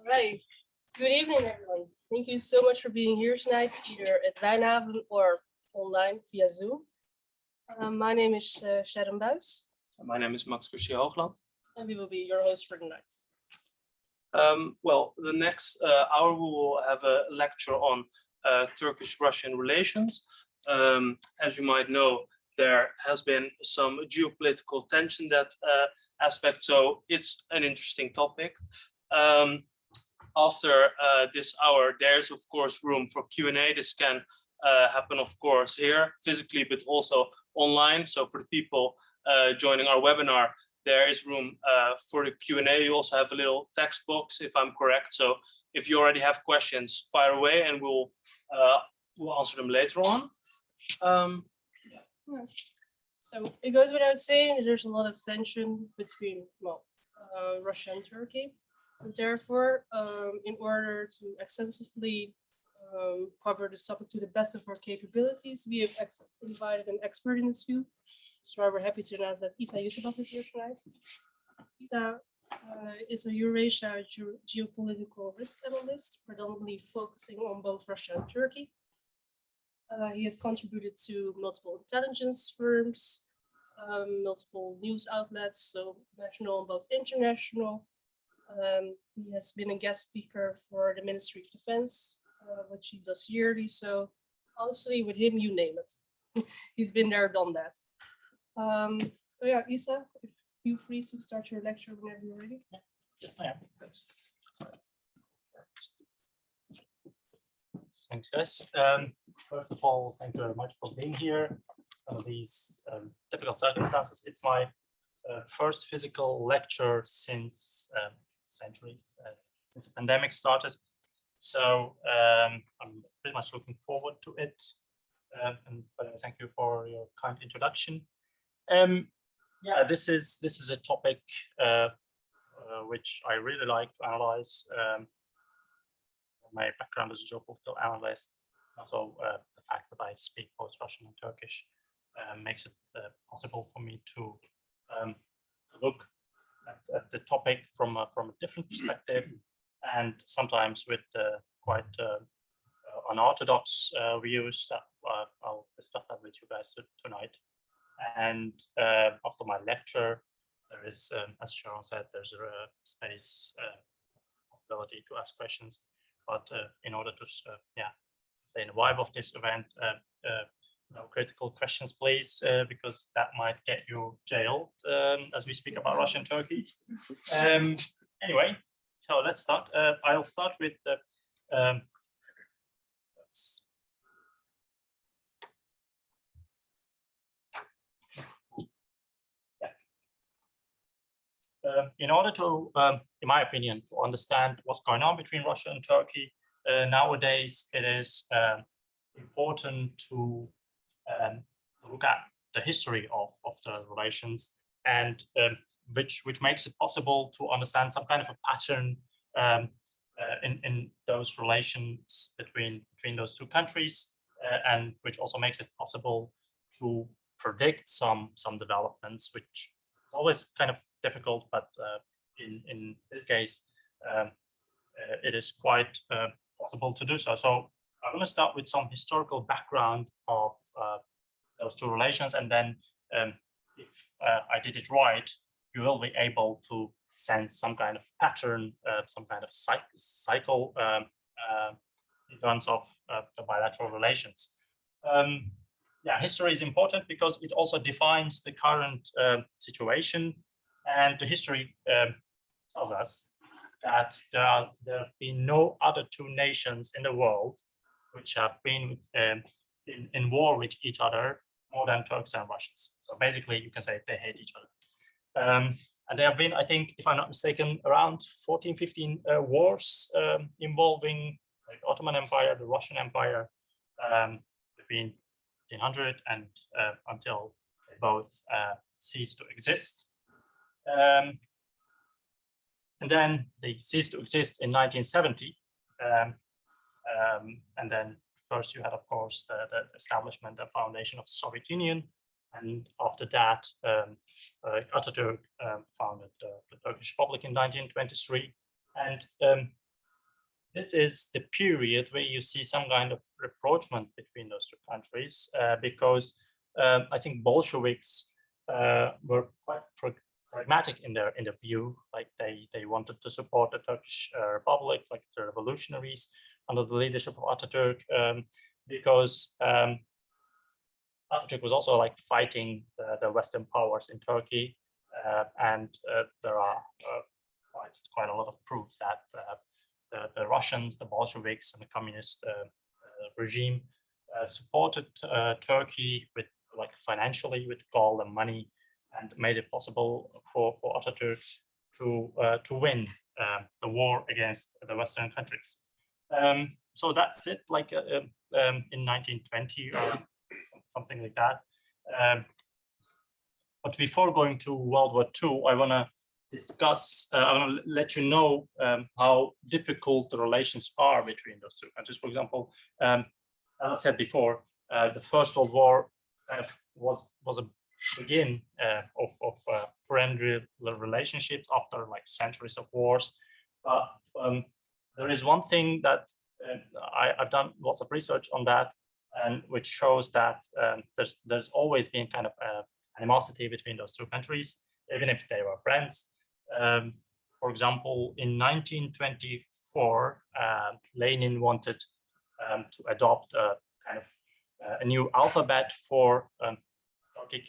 Right. Good evening, everyone. Thank you so much for being here tonight, either at Wijnhaven or online via Zoom. My name is Sharon Buijs. My name is Max Hoogland. And we will be your host for the night. Well, the next hour we will have a lecture on Turkish-Russian relations. As you might know, there has been some geopolitical tension that aspect, so it's an interesting topic. After this hour, there's of course room for Q&A. This can happen, of course, here physically, but also online. So for the people joining our webinar, there is room for the Q&A. You also have a little text box, if I'm correct. So if you already have questions, fire away, and we'll answer them later on. Yeah. So it goes without saying that there's a lot of tension between, well, Russia and Turkey. And therefore, in order to extensively cover this topic to the best of our capabilities, we have invited an expert in this field. So we're happy to announce that Isa Yusibov is here tonight. Isa is a Eurasia geopolitical risk analyst, predominantly focusing on both Russia and Turkey. He has contributed to multiple intelligence firms, multiple news outlets, so national and both international. He has been a guest speaker for the Ministry of Defense, which he does yearly. So honestly, with him, you name it. He's been there, done that. So yeah, Isa, feel free to start your lecture whenever you're ready. Yes, I am. Thanks, guys. First of all, thank you very much for being here under these difficult circumstances. It's my first physical lecture since centuries, since the pandemic started. So I'm pretty much looking forward to it. And thank you for your kind introduction. Yeah, this is a topic which I really like to analyze. My background as a geopolitical analyst, also the fact that I speak both Russian and Turkish makes it possible for me to look at the topic from a different perspective, and sometimes with quite unorthodox views that I'll discuss that with you guys tonight. And after my lecture, there is, as Sharon said, there's a space possibility to ask questions. But in order to stay in the vibe of this event, no critical questions, please, because that might get you jailed as we speak about Russia and Turkey. Anyway, so let's start. I'll start with the in order to, in my opinion, to understand what's going on between Russia and Turkey nowadays, it is important to look at the history of the relations, and which makes it possible to understand some kind of a pattern in those relations between those two countries, and which also makes it possible to predict some developments, which is always kind of difficult, but in this case, it is quite possible to do so. So I'm going to start with some historical background of those two relations, and then if I did it right, you will be able to sense some kind of pattern, some kind of cycle in terms of the bilateral relations. Yeah, history is important because it also defines the current situation, and the history tells us that there have been no other two nations in the world which have been in war with each other more than Turks and Russians. So basically, you can say they hate each other. And there have been, I think, if I'm not mistaken, around 14, 15 wars involving the Ottoman Empire, the Russian Empire, between 1800 and until they both ceased to exist. And then they ceased to exist in 1970. And then first you had, of course, the establishment and foundation of the Soviet Union. And after that, Ataturk founded the Turkish Republic in 1923. And this is the period where you see some kind of rapprochement between those two countries, because I think Bolsheviks were quite pragmatic in their view. Like they wanted to support the Turkish Republic, like the revolutionaries under the leadership of Ataturk, because Ataturk was also like fighting the Western powers in Turkey, and there are quite a lot of proof that the Russians, the Bolsheviks, and the communist regime supported Turkey with financially, with gold and money, and made it possible for Ataturk to win the war against the Western countries. So that's it, like in 1920 or something like that. But before going to World War II, I want to discuss, I want to let you know how difficult the relations are between those two countries. For example, as I said before, the First World War was a begin of friendly relationships after like centuries of wars. But there is one thing that I've done lots of research on that, and which shows that there's always been kind of animosity between those two countries, even if they were friends. For example, in 1924, Lenin wanted to adopt a kind of a new alphabet for Turkic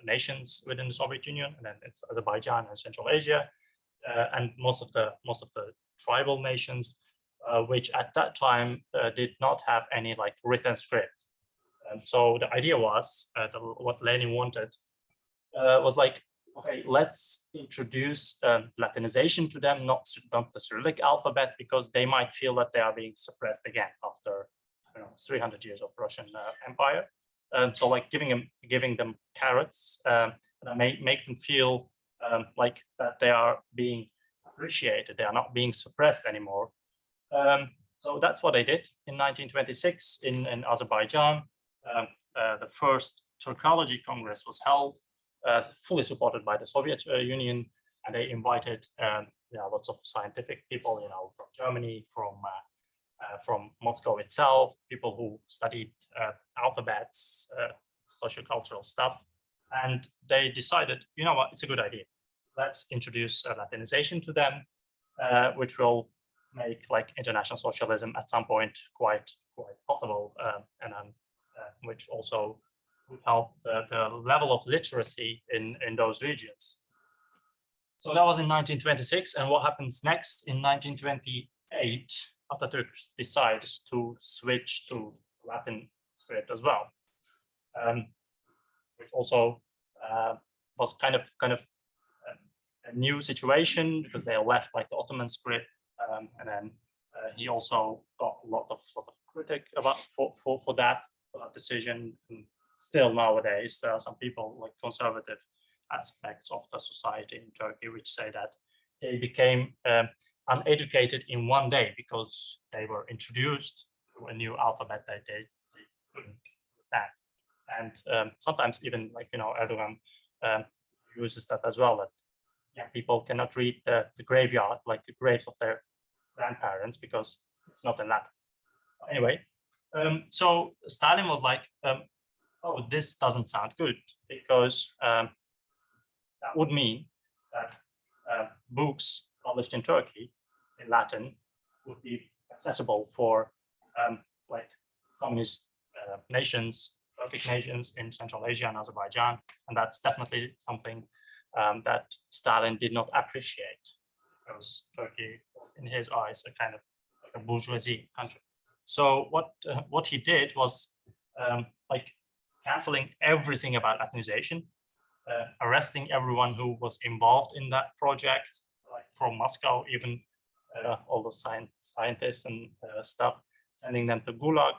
nations within the Soviet Union, and then it's Azerbaijan and Central Asia, and most of the tribal nations, which at that time did not have any like written script. So the idea was what Lenin wanted was like, okay, let's introduce Latinization to them, not the Cyrillic alphabet, because they might feel that they are being suppressed again after 300 years of Russian Empire. So like giving them carrots and make them feel like that they are being appreciated, they are not being suppressed anymore. So that's what they did in 1926 in Azerbaijan. The first Turkology Congress was held, fully supported by the Soviet Union, and they invited lots of scientific people, from Germany, from Moscow itself, people who studied alphabets, sociocultural stuff, and they decided, you know what, it's a good idea. Let's introduce Latinization to them, which will make like international socialism at some point quite possible, and which also would help the level of literacy in those regions. So that was in 1926, and what happens next in 1928? Ataturk decides to switch to Latin script as well, which also was kind of a new situation, because they left like the Ottoman script, and then he also got a lot of critic for that decision. And still nowadays, there are some people like conservative aspects of the society in Turkey which say that they became uneducated in one day because they were introduced to a new alphabet that they couldn't understand. And sometimes even like, Erdogan uses that as well, that people cannot read the graveyard, like the graves of their grandparents, because it's not in Latin. Anyway, so Stalin was like, oh, this doesn't sound good, because that would mean that books published in Turkey in Latin would be accessible for like communist nations, Turkic nations in Central Asia and Azerbaijan, and that's definitely something that Stalin did not appreciate, because Turkey was, in his eyes, a kind of like a bourgeoisie country. So what he did was like canceling everything about Latinization, arresting everyone who was involved in that project, like from Moscow, even all the scientists and stuff, sending them to Gulag,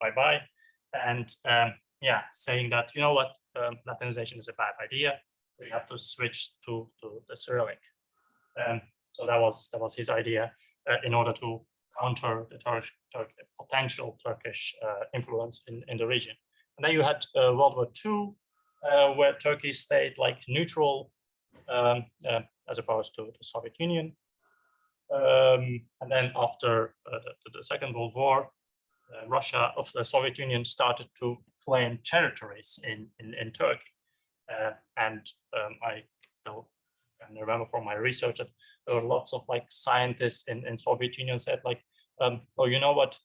bye-bye, and saying that, you know what, Latinization is a bad idea. We have to switch to the Cyrillic. So that was his idea in order to counter the potential Turkish influence in the region. And then you had World War II, where Turkey stayed like neutral as opposed to the Soviet Union. And then after the Second World War, Russia of the Soviet Union started to claim territories in Turkey. And I still can remember from my research that there were lots of like scientists in Soviet Union said like, oh, you know what,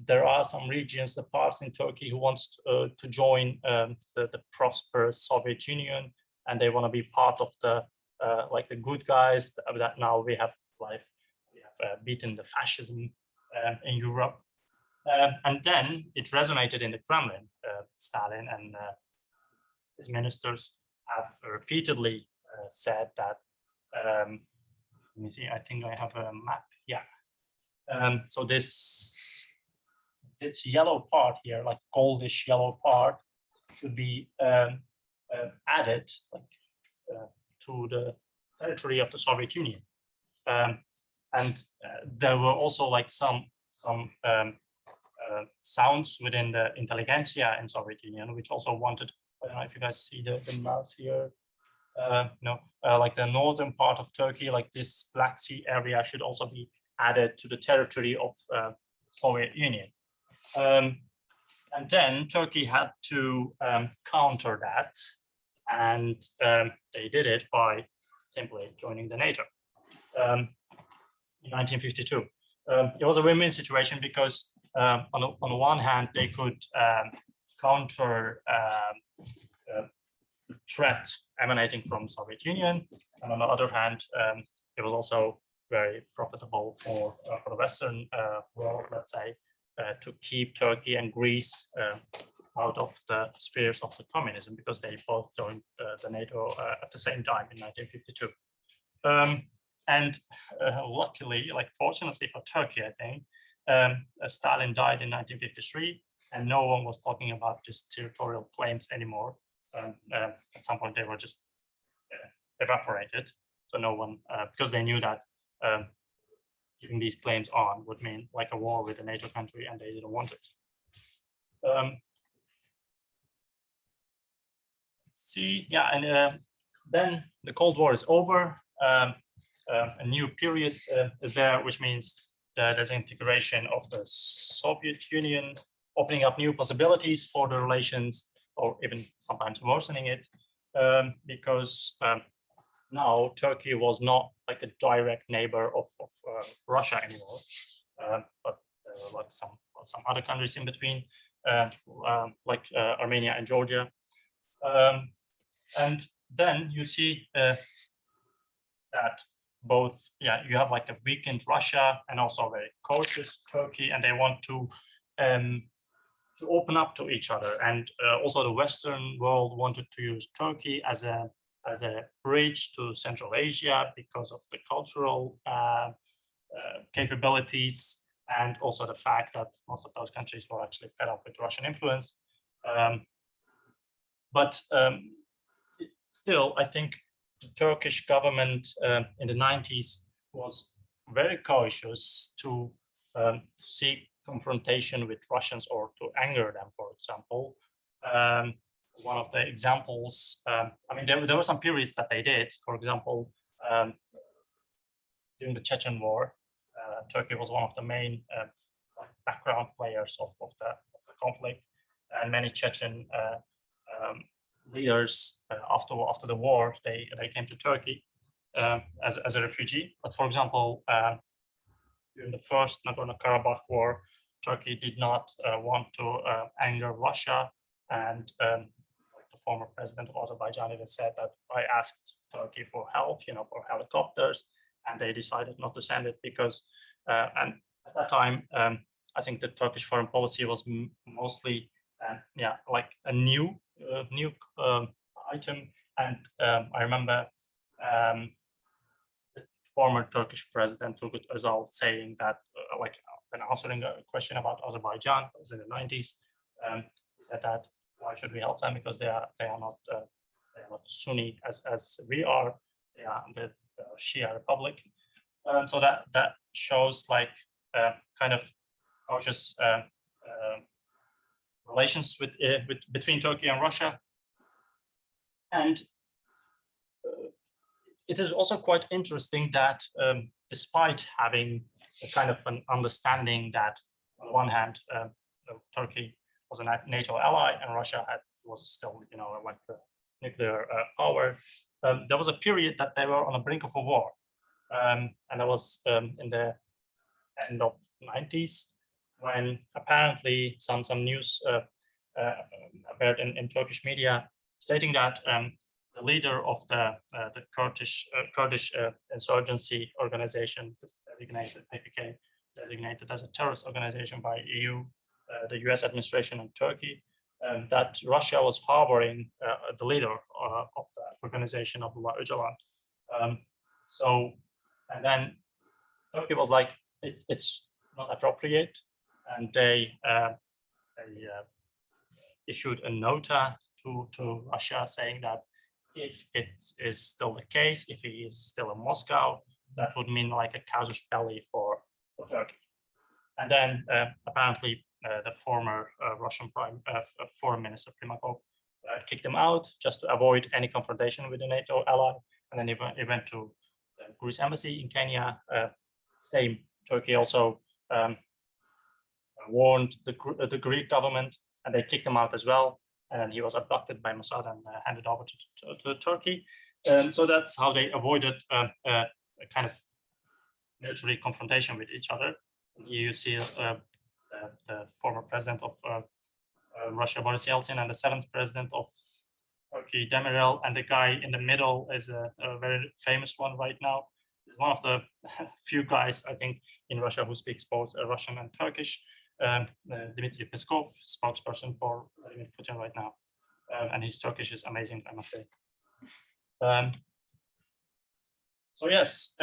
there are some regions, the parts in Turkey who wants to join the prosperous Soviet Union, and they want to be part of the like the good guys that now we have beaten the fascism in Europe. And then it resonated in the Kremlin. Stalin and his ministers have repeatedly said that, let me see, I think I have a map, yeah. So this yellow part here, like goldish yellow part, should be added like, to the territory of the Soviet Union. And there were also like some sounds within the intelligentsia in Soviet Union, which also wanted, I don't know if you guys see the map here, like the northern part of Turkey, like this Black Sea area should also be added to the territory of Soviet Union. And then Turkey had to counter that, and they did it by simply joining the NATO in 1952. It was a win-win situation because on the one hand, they could counter the threat emanating from Soviet Union, and on the other hand, it was also very profitable for the Western world, let's say, to keep Turkey and Greece out of the spheres of the communism, because they both joined the NATO at the same time in 1952. And luckily, like fortunately for Turkey, I think, Stalin died in 1953, and no one was talking about just territorial claims anymore. At some point, they were just evaporated. So no one, because they knew that keeping these claims on would mean like a war with a NATO country, and they didn't want it. See, yeah, and then the Cold War is over. A new period is there, which means the disintegration of the Soviet Union, opening up new possibilities for the relations, or even sometimes worsening it, because now Turkey was not like a direct neighbor of Russia anymore, but like some other countries in between, like Armenia and Georgia. And then you see that both, you have like a weakened Russia and also a very cautious Turkey, and they want to open up to each other. And also the Western world wanted to use Turkey as a bridge to Central Asia because of the cultural capabilities, and also the fact that most of those countries were actually fed up with Russian influence. But still, I think the Turkish government in the 90s was very cautious to seek confrontation with Russians or to anger them, for example. One of the examples, I mean, there were some periods that they did. For example, during the Chechen War, Turkey was one of the main background players of the conflict, and many Chechen leaders after the war, they came to Turkey as a refugee. But for example, during the first Nagorno-Karabakh war, Turkey did not want to anger Russia, and like the former president of Azerbaijan even said that I asked Turkey for help, for helicopters, and they decided not to send it because, and at that time, I think the Turkish foreign policy was mostly, like a new item. And I remember the former Turkish president Turgut Özal saying that, like when answering a question about Azerbaijan, it was in the 90s, he said that why should we help them, because they are not Sunni as we are. They are the Shia Republic. So that shows like kind of cautious relations between Turkey and Russia. And it is also quite interesting that despite having a kind of an understanding that on the one hand, Turkey was a NATO ally and Russia was still, like the nuclear power, there was a period that they were on the brink of a war. And that was in the end of 90s, when apparently some news appeared in Turkish media stating that the leader of the Kurdish insurgency organization, designated PKK, designated as a terrorist organization by EU, the US administration, and Turkey, that Russia was harboring the leader of the organization, Abdullah Öcalan. And then Turkey was like, it's not appropriate, and they issued a nota to Russia saying that if it is still the case, if he is still in Moscow, that would mean like a casus belli for Turkey. And then apparently the former Russian foreign minister Primakov kicked him out just to avoid any confrontation with the NATO ally. And then he went to the Greece embassy in Kenya. Same, Turkey also warned the Greek government, and they kicked him out as well. And he was abducted by Mossad and handed over to Turkey. So that's how they avoided a kind of military confrontation with each other. Here you see the former president of Russia, Boris Yeltsin, and the seventh president of Turkey, Demirel, and the guy in the middle is a very famous one right now. He's one of the few guys, I think, in Russia who speaks both Russian and Turkish. Dmitry Peskov, spokesperson for Vladimir Putin right now, and his Turkish is amazing, I must say. So yes,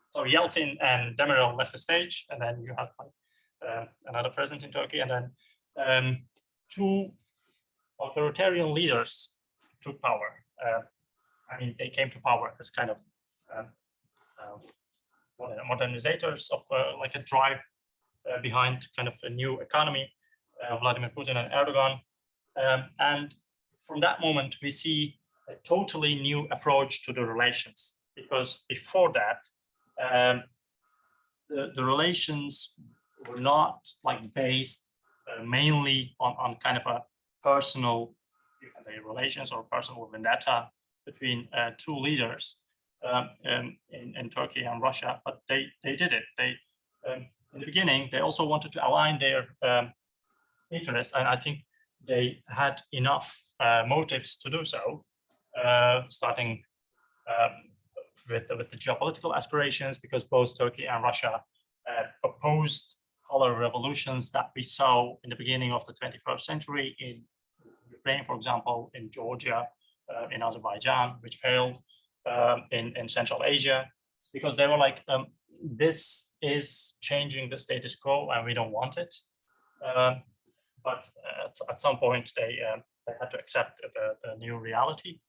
so Yeltsin and Demirel left the stage, and then you had like another president in Turkey, and then two authoritarian leaders took power. I mean, they came to power as kind of modernizers of like a drive behind kind of a new economy, Vladimir Putin and Erdogan. And from that moment, we see a totally new approach to the relations, because before that, the relations were not like based mainly on kind of a personal, you can say, relations or personal vendetta between two leaders in Turkey and Russia, but they did it. In the beginning, they also wanted to align their interests, and I think they had enough motives to do so, starting with the geopolitical aspirations, because both Turkey and Russia opposed color revolutions that we saw in the beginning of the 21st century in Ukraine, for example, in Georgia, in Azerbaijan, which failed, in Central Asia, because they were like, this is changing the status quo and we don't want it. But at some point they had to accept the new reality.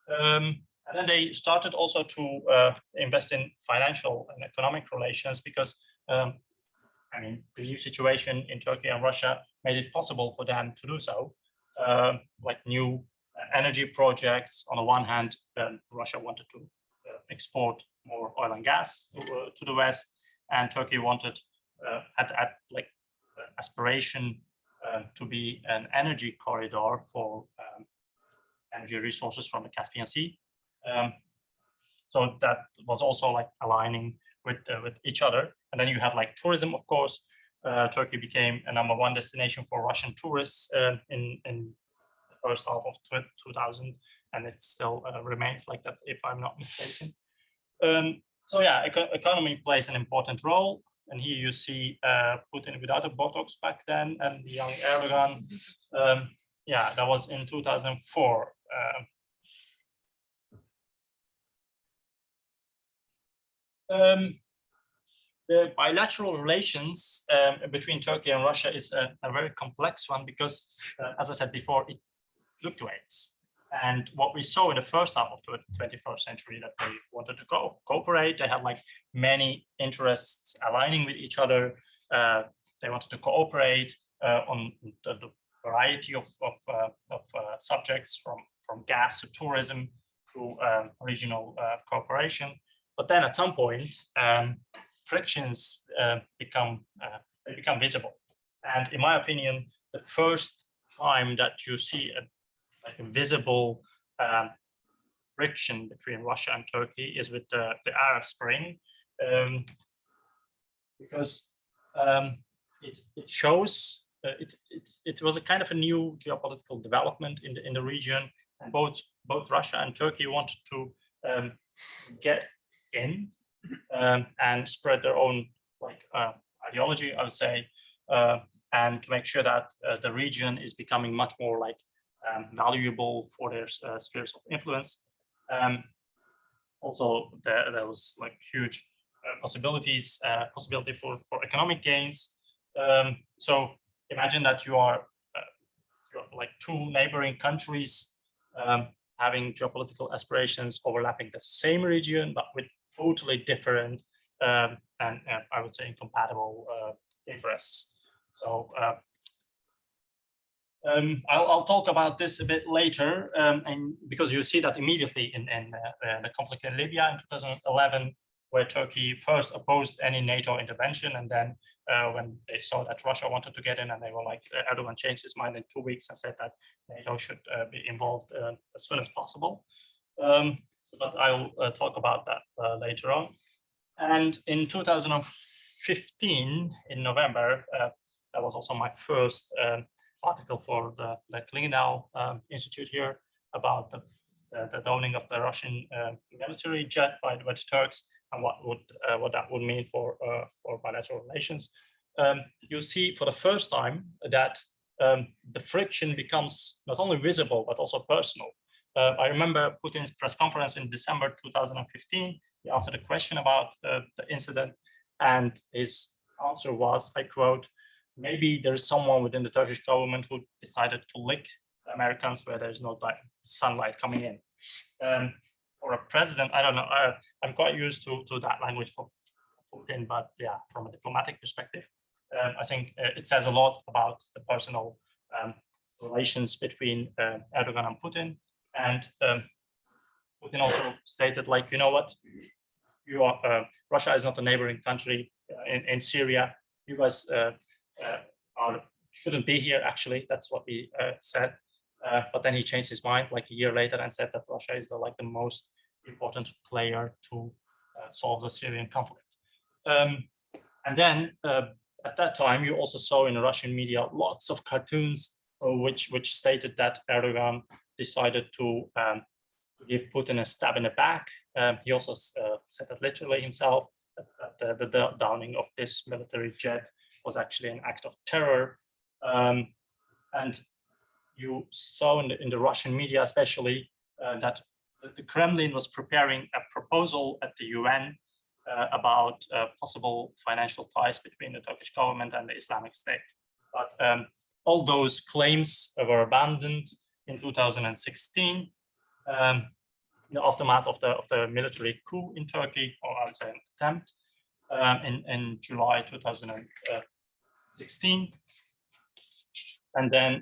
And then they started also to invest in financial and economic relations, because I mean, the new situation in Turkey and Russia made it possible for them to do so. Like new energy projects. On the one hand, Russia wanted to export more oil and gas to the West, and Turkey wanted had like aspiration to be an energy corridor for energy resources from the Caspian Sea. So that was also like aligning with each other. And then you had like tourism, of course. Turkey became a #1 destination for Russian tourists in the first half of 2000, and it still remains like that, if I'm not mistaken. So yeah, economy plays an important role. And here you see Putin without a Botox back then, and the young Erdogan. Yeah, that was in 2004. The bilateral relations between Turkey and Russia is a very complex one, because, as I said before, it fluctuates. And what we saw in the first half of the 21st century, that they wanted to cooperate. They had like many interests aligning with each other. They wanted to cooperate. on the variety of subjects, from gas to tourism to regional cooperation. But then at some point, frictions become visible. And in my opinion, the first time that you see a visible friction between Russia and Turkey is with the Arab Spring, because it shows it was a kind of a new geopolitical development in the region, and both Russia and Turkey wanted to get in and spread their own ideology, I would say, and to make sure that the region is becoming much more valuable for their spheres of influence. Also, there was huge possibility for economic gains. So imagine that you're two neighboring countries having geopolitical aspirations overlapping the same region, but with totally different and I would say incompatible interests. So I'll talk about this a bit later, and because you see that immediately in the conflict in Libya in 2011, where Turkey first opposed any NATO intervention, and then when they saw that Russia wanted to get in, and they were Erdogan changed his mind in 2 weeks and said that NATO should be involved as soon as possible. But I'll talk about that later on. And in 2015, in November, that was also my first article for the Klingendahl Institute here about the downing of the Russian military jet by the Turks, and what that would mean for bilateral relations. You see for the first time that the friction becomes not only visible but also personal. I remember Putin's press conference in December 2015. He answered a question about the incident, and his answer was, I quote, "Maybe there is someone within the Turkish government who decided to lick the Americans where there's no sunlight coming in." For a president, I don't know, I'm quite used to that language for Putin, but yeah, from a diplomatic perspective, I think it says a lot about the personal relations between Erdogan and Putin. And Putin also stated, you know what, Russia is not a neighboring country in Syria. You guys shouldn't be here, actually. That's what he said. But then he changed his mind a year later and said that Russia is the most important player to solve the Syrian conflict. And then at that time, you also saw in the Russian media lots of cartoons which stated that Erdogan decided to give Putin a stab in the back. He also said that literally himself, that the downing of this military jet was actually an act of terror. And you saw in the Russian media especially that the Kremlin was preparing a proposal at the UN about possible financial ties between the Turkish government and the Islamic State. But all those claims were abandoned in 2016 in the aftermath of the military coup in Turkey, or I would say an attempt, in July 2016. And then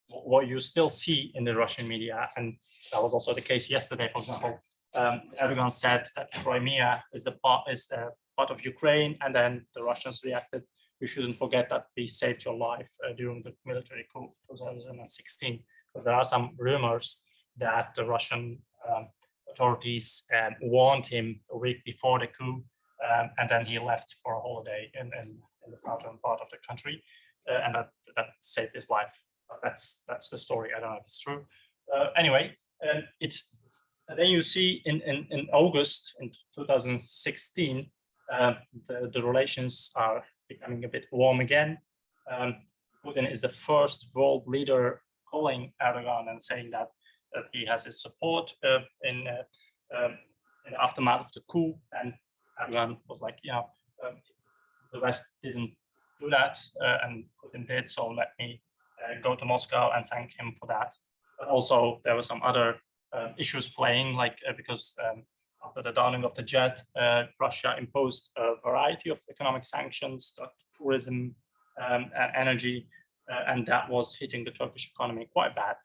what you still see in the Russian media, and that was also the case yesterday, for example, Erdogan said that Crimea is part of Ukraine, and then the Russians reacted, "You shouldn't forget that we saved your life during the military coup 2016." But there are some rumors that the Russian authorities warned him a week before the coup, and then he left for a holiday in the southern part of the country, and that saved his life. That's the story. I don't know if it's true. Anyway, then you see in August in 2016, the relations are becoming a bit warm again. Putin is the first world leader calling Erdogan and saying that he has his support in the aftermath of the coup. And Erdogan was like, the West didn't do that, and Putin did, so let me go to Moscow and thank him for that. But also there were some other issues playing, because after the downing of the jet, Russia imposed a variety of economic sanctions that tourism and energy, and that was hitting the Turkish economy quite bad.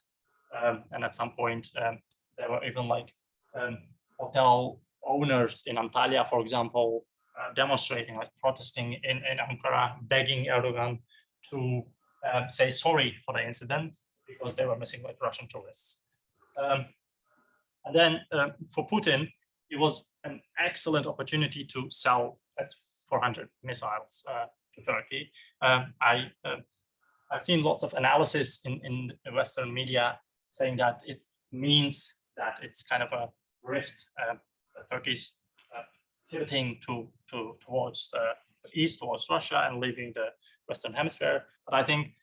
And at some point, there were even like hotel owners in Antalya, for example, demonstrating, like protesting in Ankara, begging Erdogan to say sorry for the incident because they were missing like Russian tourists. And then for Putin, it was an excellent opportunity to sell S-400 missiles to Turkey. I've seen lots of analysis in the Western media saying that it means that it's kind of a rift. Turkey's pivoting towards the east, towards Russia, and leaving the Western Hemisphere. But I think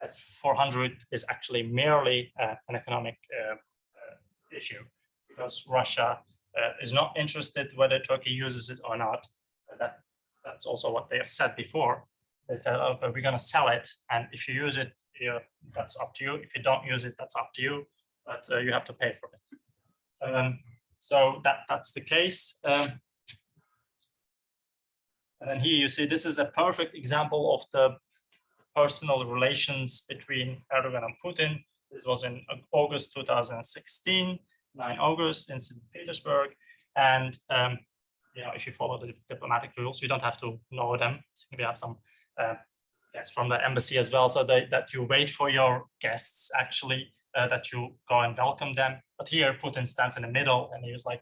S-400 is actually merely an economic issue, because Russia is not interested whether Turkey uses it or not. That's also what they have said before. They said, okay, we're going to sell it, and if you use it, that's up to you. If you don't use it, that's up to you, but you have to pay for it. So that's the case. And then here you see this is a perfect example of the personal relations between Erdogan and Putin. This was in August 2016, 9 August in St. Petersburg. And if you follow the diplomatic rules, you don't have to know them. We have some guests from the embassy as well, so that you wait for your guests, actually, that you go and welcome them. But here Putin stands in the middle, and he was like,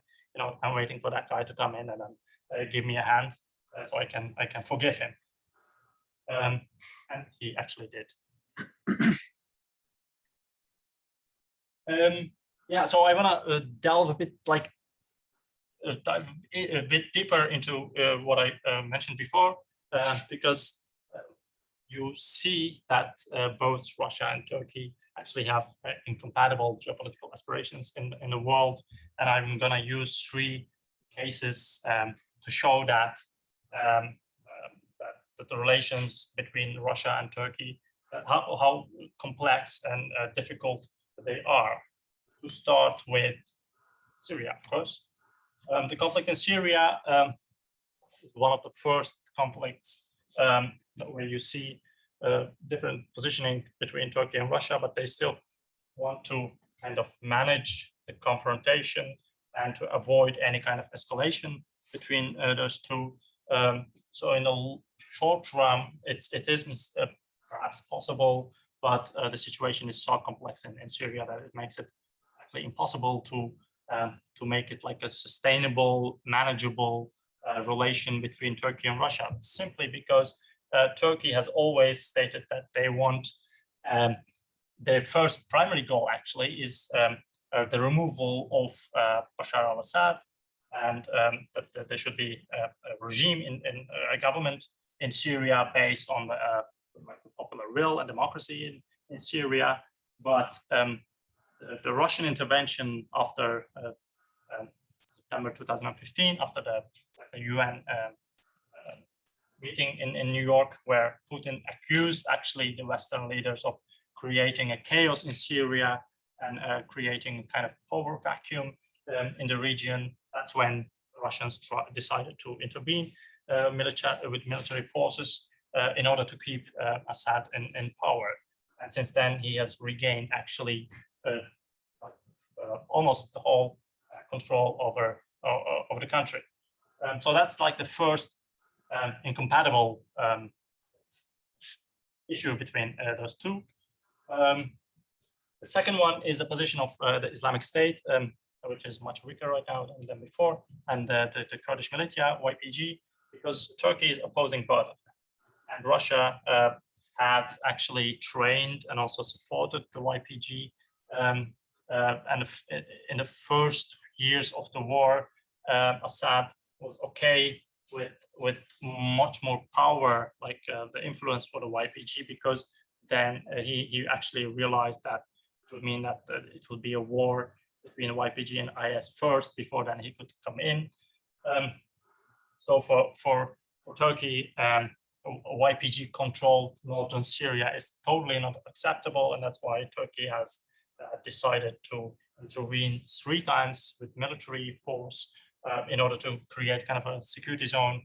I'm waiting for that guy to come in and then give me a hand, so I can forgive him. And he actually did. So I want to delve a bit, dive a bit deeper into what I mentioned before, because you see that both Russia and Turkey actually have incompatible geopolitical aspirations in the world, and I'm going to use 3 cases to show that that the relations between Russia and Turkey, how complex and difficult they are. To start with Syria, of course. The conflict in Syria is one of the first conflicts where you see different positioning between Turkey and Russia, but they still want to kind of manage the confrontation and to avoid any kind of escalation between those two. So in the short run, it is perhaps possible, but the situation is so complex in Syria that it makes it actually impossible to make it like a sustainable, manageable relation between Turkey and Russia, simply because Turkey has always stated that they want their first primary goal actually is the removal of Bashar al-Assad, and that there should be a regime in a government in Syria based on the popular will and democracy in Syria. But the Russian intervention after September 2015, after the UN meeting in New York, where Putin accused actually the Western leaders of creating a chaos in Syria and creating a kind of power vacuum in the region. That's when Russians decided to intervene with military forces in order to keep Assad in power. And since then, he has regained actually almost the whole control over the country. So that's like the first incompatible issue between those two. The second one is the position of the Islamic State, which is much weaker right now than before, and the Kurdish militia, YPG, because Turkey is opposing both of them. And Russia had actually trained and also supported the YPG. And in the first years of the war, Assad was okay with much more power, like the influence for the YPG, because then he actually realized that it would mean that it would be a war between YPG and IS first, before then he could come in. So for Turkey, YPG controlled northern Syria is totally not acceptable, and that's why Turkey has decided to intervene 3 times with military force in order to create kind of a security zone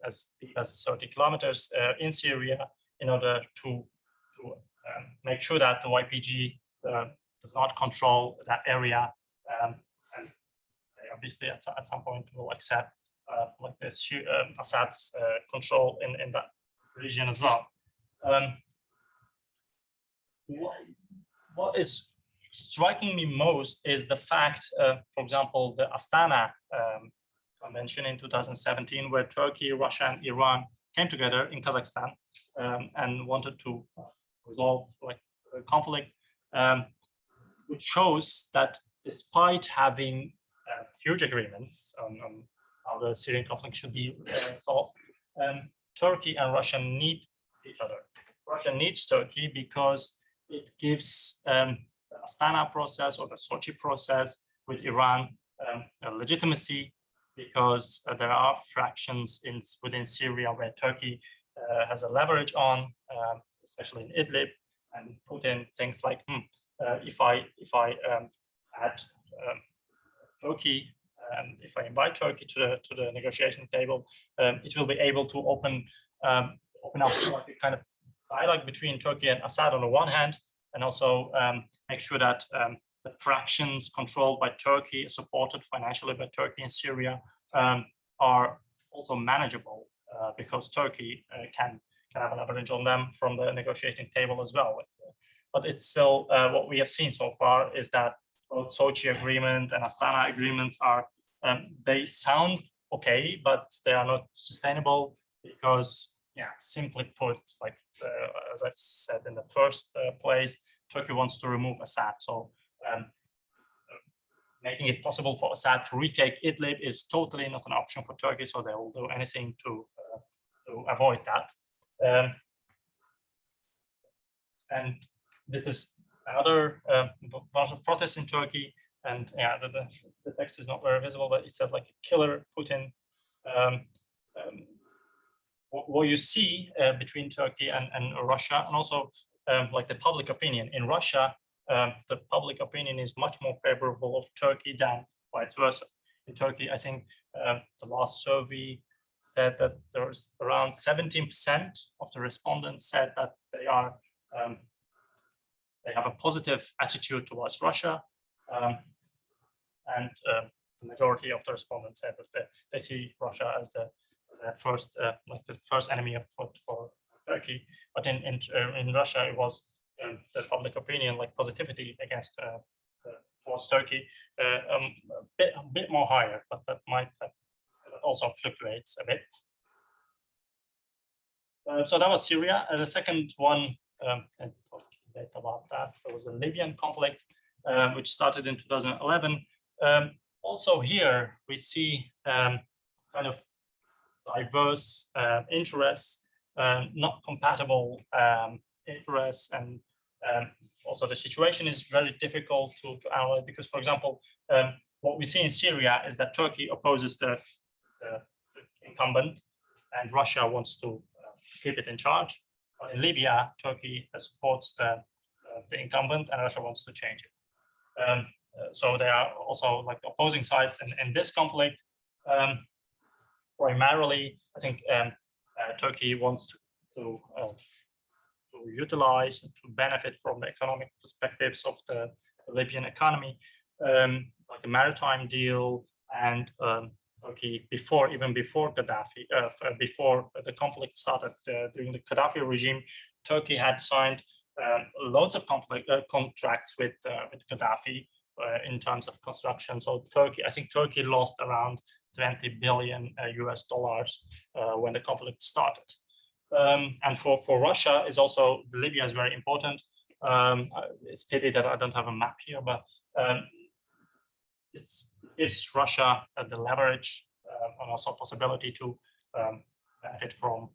as deep as 30 kilometers in Syria in order to make sure that the YPG does not control that area, and they obviously at some point will accept like this Assad's control in that region as well. What is striking me most is the fact, for example, the Astana Convention in 2017, where Turkey, Russia, and Iran came together in Kazakhstan and wanted to resolve like the conflict, which shows that despite having huge agreements on how the Syrian conflict should be solved, Turkey and Russia need each other. Russia needs Turkey because it gives the Astana process or the Sochi process with Iran a legitimacy, because there are fractions within Syria where Turkey has a leverage on, especially in Idlib, and Putin thinks like, if I add Turkey, and if I invite Turkey to the negotiation table, it will be able to open up like a kind of dialogue between Turkey and Assad on the one hand, and also make sure that the fractions controlled by Turkey, supported financially by Turkey in Syria, are also manageable, because Turkey can have an leverage on them from the negotiating table as well. But it's still what we have seen so far is that both Sochi agreement and Astana agreements are they sound okay, but they are not sustainable because, yeah, simply put, like as I've said in the first place, Turkey wants to remove Assad. So making it possible for Assad to retake Idlib is totally not an option for Turkey. So they will do anything to avoid that. And this is another bunch of protests in Turkey. And yeah, the text is not very visible, but it says like killer Putin. What you see between Turkey and Russia, and also like the public opinion in Russia, the public opinion is much more favorable of Turkey than vice versa. In Turkey, I think the last survey said that there's around 17% of the respondents said that they have a positive attitude towards Russia, and the majority of the respondents said that they see Russia as the first enemy for Turkey. But in Russia, it was the public opinion, like positivity against towards Turkey, a bit more higher, but that might also fluctuates a bit. So that was Syria. The second one, and talk a bit about that, there was the Libyan conflict, which started in 2011. Also here, we see kind of diverse interests, not compatible interests, and also the situation is very difficult to analyze because, for example, what we see in Syria is that Turkey opposes the incumbent and Russia wants to keep it in charge. But in Libya, Turkey supports the incumbent and Russia wants to change it. So there are also like opposing sides in this conflict. Primarily, I think Turkey wants to utilize and to benefit from the economic perspectives of the Libyan economy, like a maritime deal, and Turkey even before Gaddafi, before the conflict started during the Gaddafi regime, Turkey had signed loads of contracts with Gaddafi in terms of construction. So I think Turkey lost around 20 billion US dollars when the conflict started. And for Russia is also, Libya is very important. It's pity that I don't have a map here, but it's Russia the leverage and also possibility to benefit from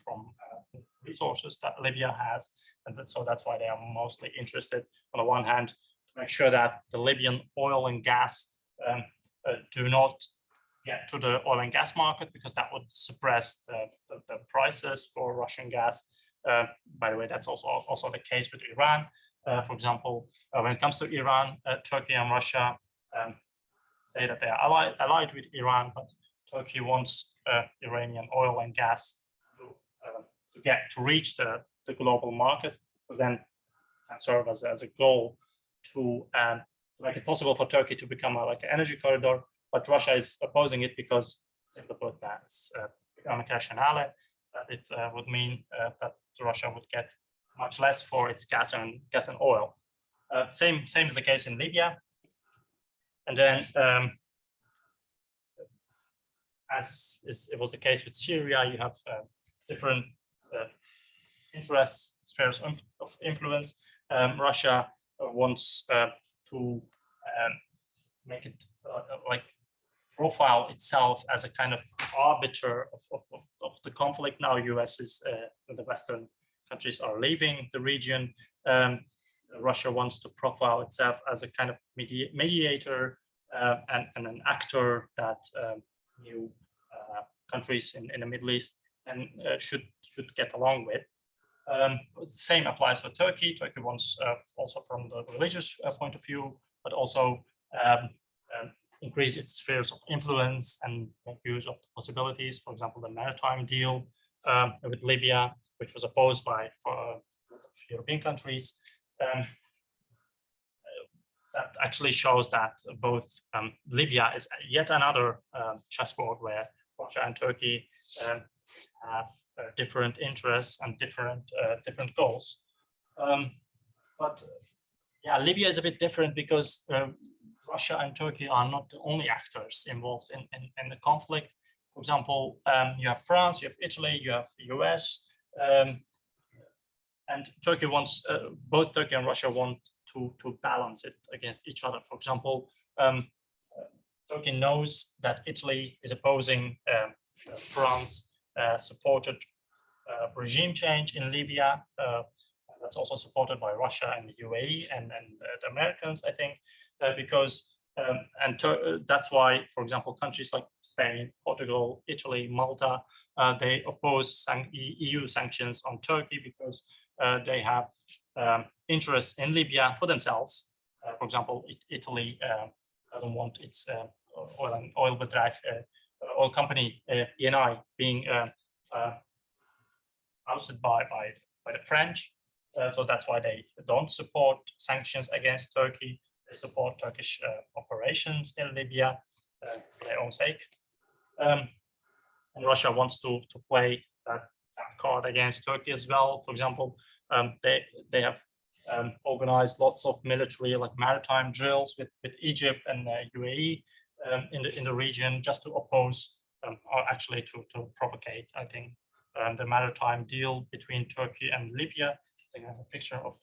resources that Libya has. And so that's why they are mostly interested, on the one hand, to make sure that the Libyan oil and gas do not get to the oil and gas market, because that would suppress the prices for Russian gas. By the way, that's also the case with Iran. For example, when it comes to Iran, Turkey and Russia say that they are allied with Iran, but Turkey wants Iranian oil and gas to reach the global market, then can serve as a goal to make it possible for Turkey to become like an energy corridor. But Russia is opposing it because, simply put, that's economic rationale. It would mean that Russia would get much less for its gas and oil. Same is the case in Libya. And then, as it was the case with Syria, you have different interests, spheres of influence. Russia wants to make it like profile itself as a kind of arbiter of the conflict. Now, US is the Western countries are leaving the region. Russia wants to profile itself as a kind of mediator and an actor that new countries in the Middle East and should get along with. Same applies for Turkey. Turkey wants also from the religious point of view, but also increase its spheres of influence and make use of the possibilities. For example, the maritime deal with Libya, which was opposed by lots of European countries. That actually shows that both Libya is yet another chessboard where Russia and Turkey have different interests and different goals. But yeah, Libya is a bit different because Russia and Turkey are not the only actors involved in the conflict. For example, you have France, you have Italy, you have the US, and Turkey wants, both Turkey and Russia want to balance it against each other. For example, Turkey knows that Italy is opposing France supported regime change in Libya. That's also supported by Russia and the UAE and the Americans, I think, because that's why, for example, countries like Spain, Portugal, Italy, Malta, they oppose EU sanctions on Turkey because they have interests in Libya for themselves. For example, Italy doesn't want its oil company Eni being ousted by the French. So that's why they don't support sanctions against Turkey. They support Turkish operations in Libya for their own sake. And Russia wants to play that card against Turkey as well. For example, they have organized lots of military, like maritime drills with Egypt and UAE in the region, just to oppose, or actually to provocate, I think, the maritime deal between Turkey and Libya. I think I have a picture of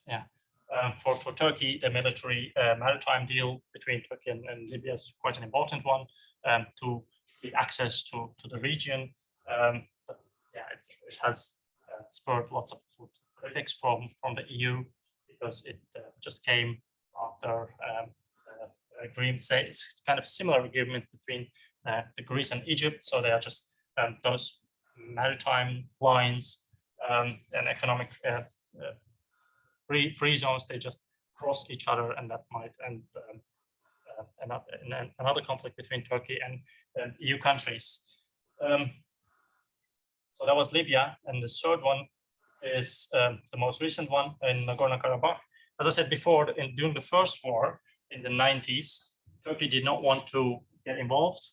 yeah. For Turkey, the military maritime deal between Turkey and Libya is quite an important one to get access to the region. But yeah, it has spurred lots of critics from the EU because it just came after agreement. Say it's kind of similar agreement between the Greece and Egypt. So they are just those maritime lines and economic free zones. They just cross each other, and that might end another conflict between Turkey and EU countries. So that was Libya, and the third one is the most recent one in Nagorno-Karabakh. As I said before, during the first war in the 90s, Turkey did not want to get involved.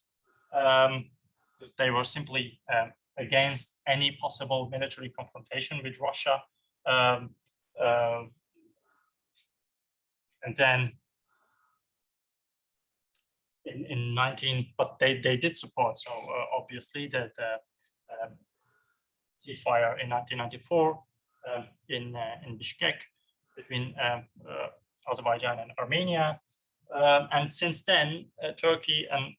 They were simply against any possible military confrontation with Russia. And then in 19, but they did support. So obviously the ceasefire in 1994 in Bishkek between Azerbaijan and Armenia. And since then, Turkey and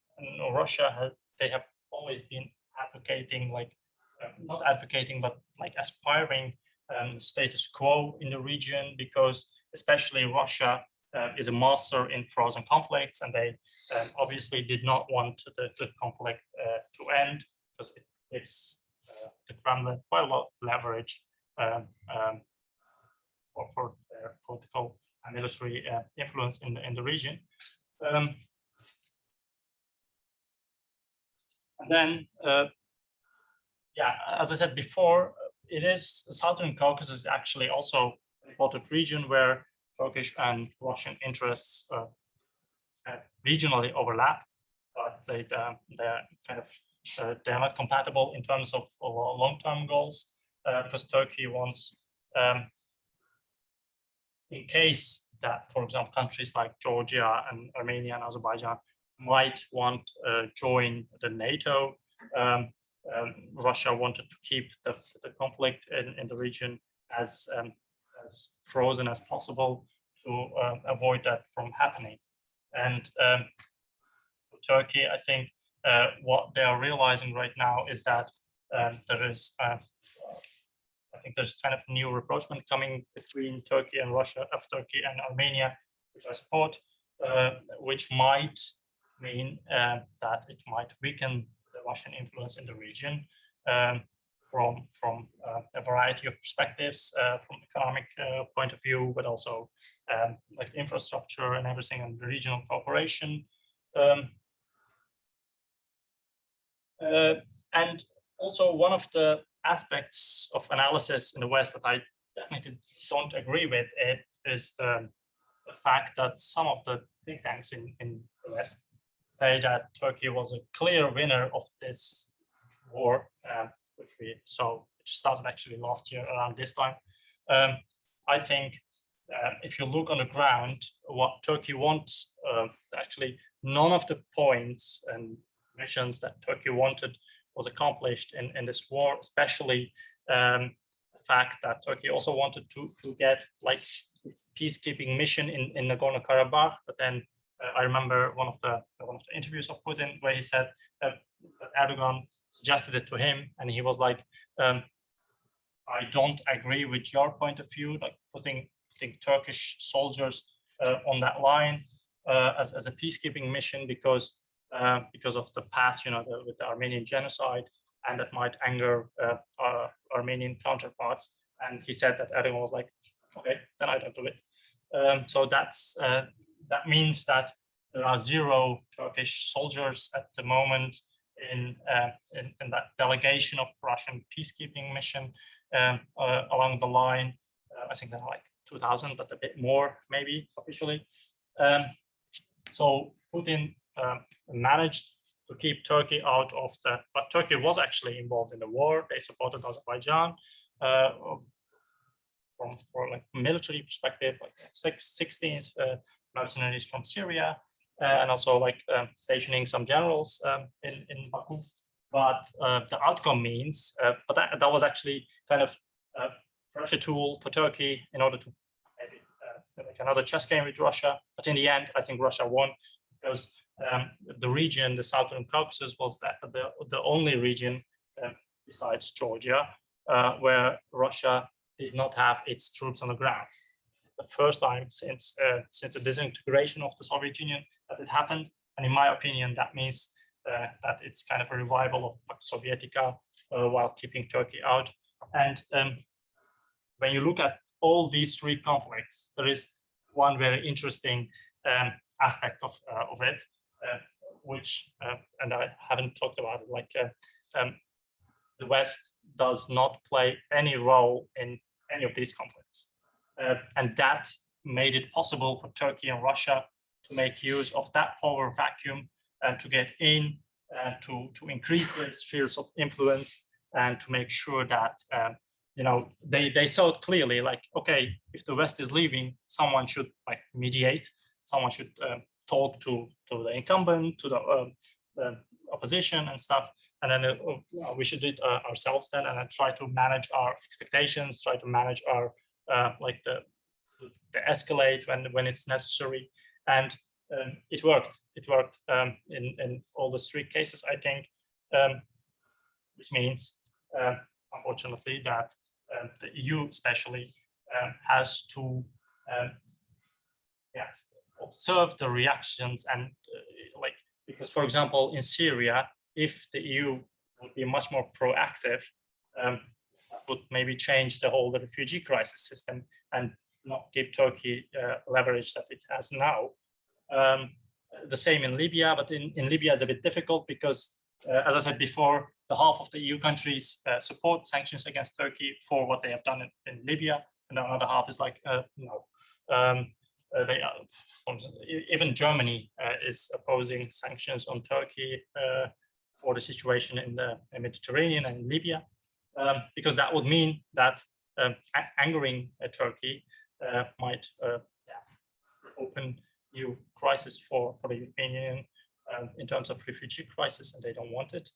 Russia they have always been advocating, like not advocating, but like aspiring status quo in the region, because especially Russia is a master in frozen conflicts, and they obviously did not want the conflict to end because it gives the Kremlin quite a lot of leverage for their political and military influence in the region. then, yeah, as I said before, it is Southern Caucasus is actually also an important region where Turkish and Russian interests regionally overlap, but they're kind of they're not compatible in terms of long-term goals, because Turkey wants, in case that, for example, countries like Georgia and Armenia and Azerbaijan might want to join the NATO, Russia wanted to keep the conflict in the region as frozen as possible to avoid that from happening. And Turkey, I think what they are realizing right now is that there is, I think there's kind of new rapprochement coming between Turkey and Russia, of Turkey and Armenia, which I support, which might mean that it might weaken the Russian influence in the region from a variety of perspectives, from economic point of view, but also like infrastructure and everything, and regional cooperation. And also one of the aspects of analysis in the West that I definitely don't agree with it is the fact that some of the think tanks in the West say that Turkey was a clear winner of this war, which started actually last year around this time. I think if you look on the ground, what Turkey wants, actually none of the points and missions that Turkey wanted was accomplished in this war, especially the fact that Turkey also wanted to get like its peacekeeping mission in Nagorno-Karabakh. But then I remember one of the interviews of Putin where he said that Erdogan suggested it to him, and he was like, I don't agree with your point of view, like putting Turkish soldiers on that line as a peacekeeping mission because of the past, with the Armenian genocide, and that might anger our Armenian counterparts. And he said that Erdogan was like, okay, then I don't do it. So that means that there are 0 Turkish soldiers at the moment in that delegation of Russian peacekeeping mission along the line. I think there are like 2,000, but a bit more maybe officially. So Putin managed to keep Turkey out of but Turkey was actually involved in the war. They supported Azerbaijan for like military perspective, like 16 mercenaries from Syria, and also like stationing some generals in Baku. But the outcome means, but that was actually kind of a pressure tool for Turkey in order to maybe like another chess game with Russia. But in the end, I think Russia won because the region, the Southern Caucasus, was the only region besides Georgia where Russia did not have its troops on the ground. It's the first time since the disintegration of the Soviet Union that it happened, and in my opinion, that means that it's kind of a revival of Sovietica while keeping Turkey out. And when you look at all these 3 conflicts, there is one very interesting aspect of it, which, and I haven't talked about it, like the West does not play any role in any of these conflicts. And that made it possible for Turkey and Russia to make use of that power vacuum and to get in, to increase their spheres of influence, and to make sure that they saw it clearly, like, okay, if the West is leaving, someone should like mediate, someone should talk to the incumbent, to the opposition and stuff, and then we should do it ourselves then, and then try to manage our expectations, try to manage our like the escalate when it's necessary. And it worked. It worked in all the 3 cases, I think, which means, unfortunately, that the EU especially has to observe the reactions and like, because, for example, in Syria, if the EU would be much more proactive, that would maybe change the whole refugee crisis system and not give Turkey leverage that it has now. The same in Libya, but in Libya it's a bit difficult because As I said before, the half of the EU countries support sanctions against Turkey for what they have done in Libya, and the other half is like, no. They are, even Germany is opposing sanctions on Turkey for the situation in the Mediterranean and in Libya, because that would mean that angering Turkey might open new crisis for the European Union in terms of refugee crisis, and they don't want it.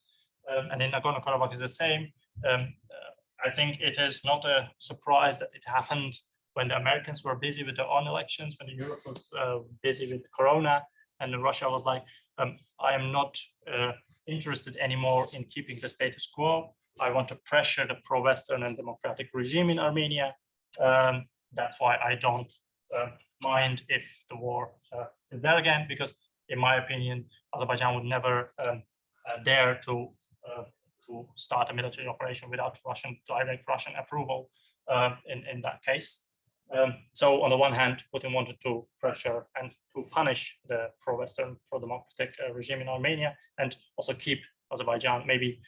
And in Nagorno-Karabakh is the same. I think it is not a surprise that it happened when the Americans were busy with their own elections, when Europe was busy with Corona, and Russia was like, I am not interested anymore in keeping the status quo. I want to pressure the pro-Western and democratic regime in Armenia. That's why I don't mind if the war is there again, because in my opinion, Azerbaijan would never dare to start a military operation without direct Russian approval in that case. So on the one hand, Putin wanted to pressure and to punish the pro-Western, pro-democratic regime in Armenia, and also keep Azerbaijan, maybe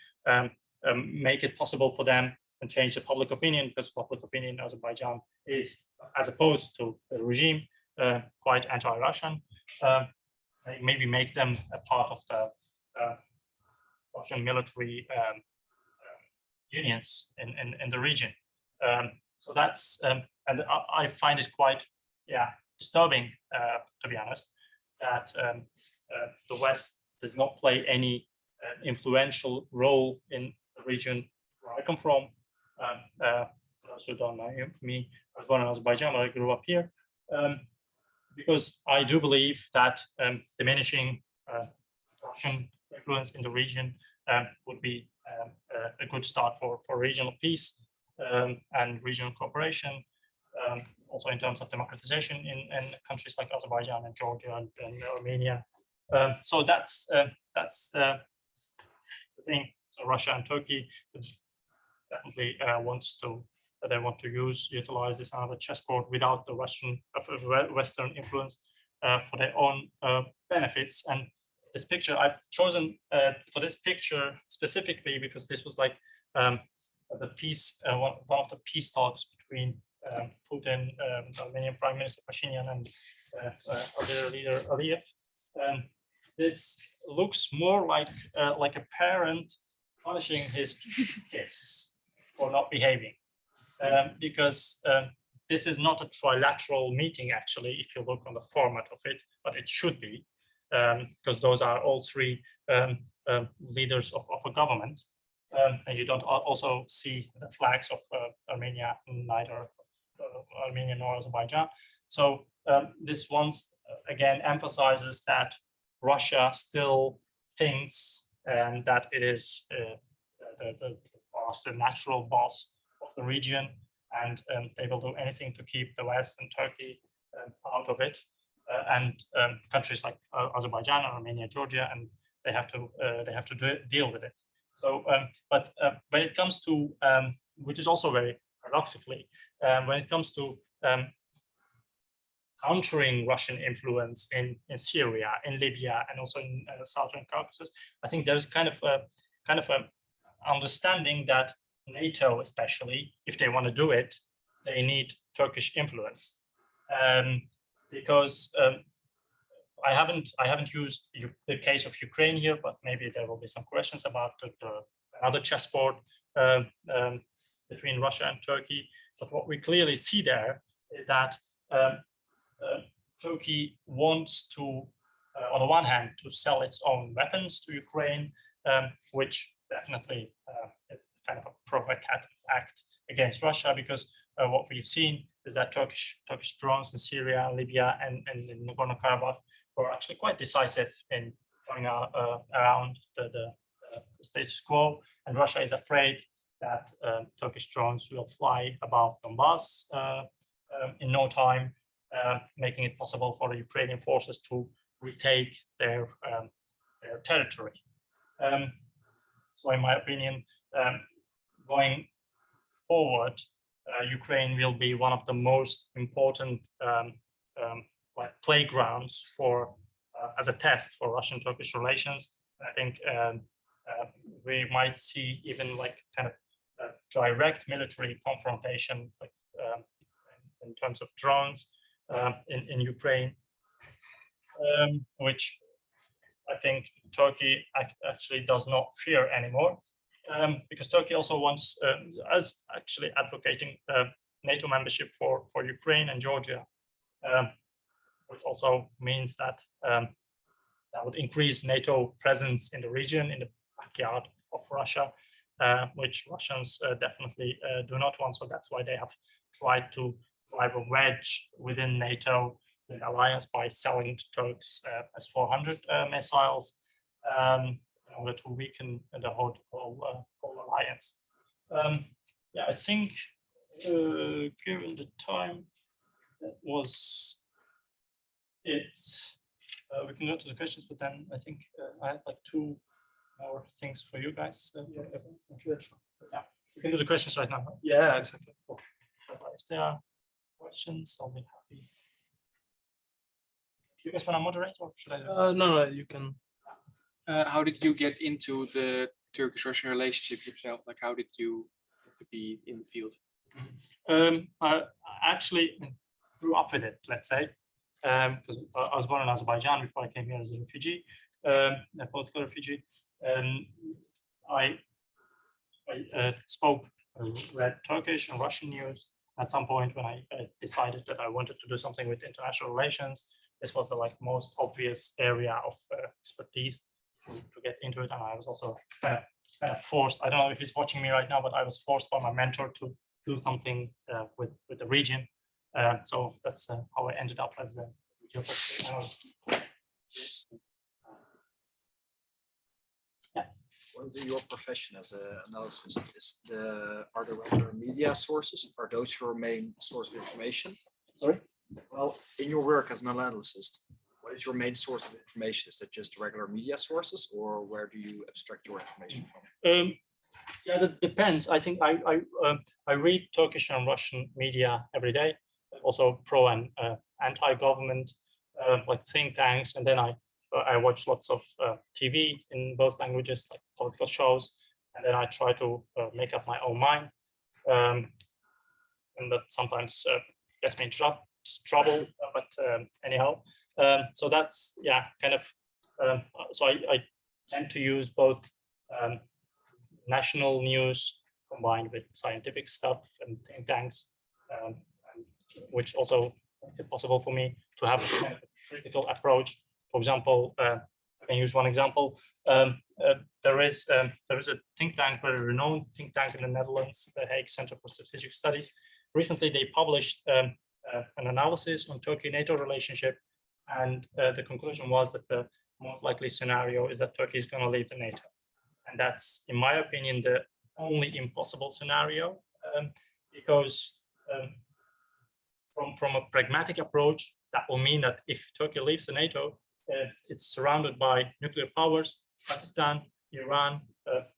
make it possible for them and change the public opinion, because public opinion in Azerbaijan is, as opposed to the regime, quite anti-Russian. Maybe make them a part of the Russian military unions in the region. So that's, and I find it quite, disturbing, to be honest, that the West does not play any influential role in the region where I come from. Those who don't know me, I was born in Azerbaijan, but I grew up here. Because I do believe that diminishing Russian influence in the region would be a good start for regional peace and regional cooperation, also in terms of democratization in countries like Azerbaijan and Georgia and Armenia. So that's the thing. So Russia and Turkey definitely they want to utilize this another chessboard without the Western influence for their own benefits. And this picture I've chosen for this picture specifically because this was like the peace, one of the peace talks between Putin, the Armenian Prime Minister Pashinyan, and other leader Aliyev. This looks more like a parent punishing his kids for not behaving. Because this is not a trilateral meeting, actually, if you look on the format of it, but it should be, because those are all three leaders of a government. And you don't also see the flags of Armenia, neither Armenia nor Azerbaijan. So this once again emphasizes that Russia still thinks that it is the boss, the natural boss of the region, and they will do anything to keep the West and Turkey out of it, and countries like Azerbaijan, Armenia, Georgia, and they have to deal with it. So, but when it comes to, which is also very paradoxically, when it comes to countering Russian influence in Syria, in Libya, and also in Southern Caucasus, I think there's kind of a understanding that NATO, especially, if they want to do it, they need Turkish influence, because I haven't used the case of Ukraine here, but maybe there will be some questions about another chessboard between Russia and Turkey. But what we clearly see there is that Turkey wants to, on the one hand, to sell its own weapons to Ukraine, which definitely is kind of a provocative act against Russia, because what we've seen is that Turkish drones in Syria, Libya, and in Nagorno-Karabakh were actually quite decisive in trying around the status quo, and Russia is afraid that Turkish drones will fly above Donbass in no time, making it possible for the Ukrainian forces to retake their territory. So in my opinion, going forward, Ukraine will be one of the most important playgrounds for as a test for Russian-Turkish relations. I think we might see even like kind of direct military confrontation, like in terms of drones in Ukraine, which I think Turkey actually does not fear anymore, because Turkey also wants, as actually advocating NATO membership for Ukraine and Georgia, which also means that that would increase NATO presence in the region, in the backyard of Russia, which Russians definitely do not want. So that's why they have tried to drive a wedge within NATO, the alliance, by selling to Turks S-400 missiles in order to weaken the whole alliance. Yeah, I think given the time, that was it. We can go to the questions, but then I think I had like 2 more things for you guys. Yeah, we can do the questions right now. Yeah, exactly. Cool. If there are questions, I'll be happy. Do you guys want to moderate, or should I? No, you can. How did you get into the Turkish-Russian relationship yourself? Like, how did you get to be in the field? I actually grew up with it, let's say, because I was born in Azerbaijan before I came here as a refugee, a political refugee. I read Turkish and Russian news at some point when I decided that I wanted to do something with international relations. This was the most obvious area of expertise to get into it, and I was also kind of forced. I don't know if he's watching me right now, but I was forced by my mentor to do something with the region. So that's how I ended up as a geopolitical analyst. Yeah. What is your profession as an analyst? Are there regular media sources? Are those your main source of information? Sorry? Well, in your work as an analyst, what is your main source of information? Is that just regular media sources, or where do you abstract your information from? Yeah, that depends. I think I read Turkish and Russian media every day, also pro and anti-government, like think tanks, and then I watch lots of TV in both languages, like political shows, and then I try to make up my own mind, and that sometimes gets me in trouble, but anyhow, so that's, yeah, kind of, so I tend to use both national news combined with scientific stuff and think tanks, which also makes it possible for me to have a kind of critical approach. For example, I can use one example. There is a think tank, very renowned think tank in the Netherlands, the Hague Center for Strategic Studies. Recently, they published an analysis on Turkey-NATO relationship, and the conclusion was that the most likely scenario is that Turkey is going to leave the NATO. And that's, in my opinion, the only impossible scenario, because from a pragmatic approach, that will mean that if Turkey leaves the NATO, it's surrounded by nuclear powers, Pakistan, Iran,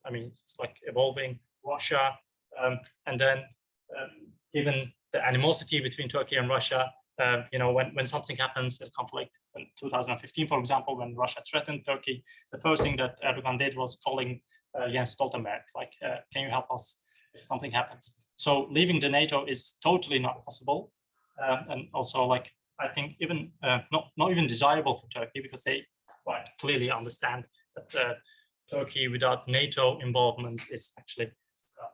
I mean, it's like evolving, Russia, and then given the animosity between Turkey and Russia, when something happens, a conflict in 2015, for example, when Russia threatened Turkey, the first thing that Erdogan did was calling Jens Stoltenberg, like, can you help us if something happens? So leaving the NATO is totally not possible, and also, like, I think even not even desirable for Turkey, because they quite clearly understand that Turkey without NATO involvement is actually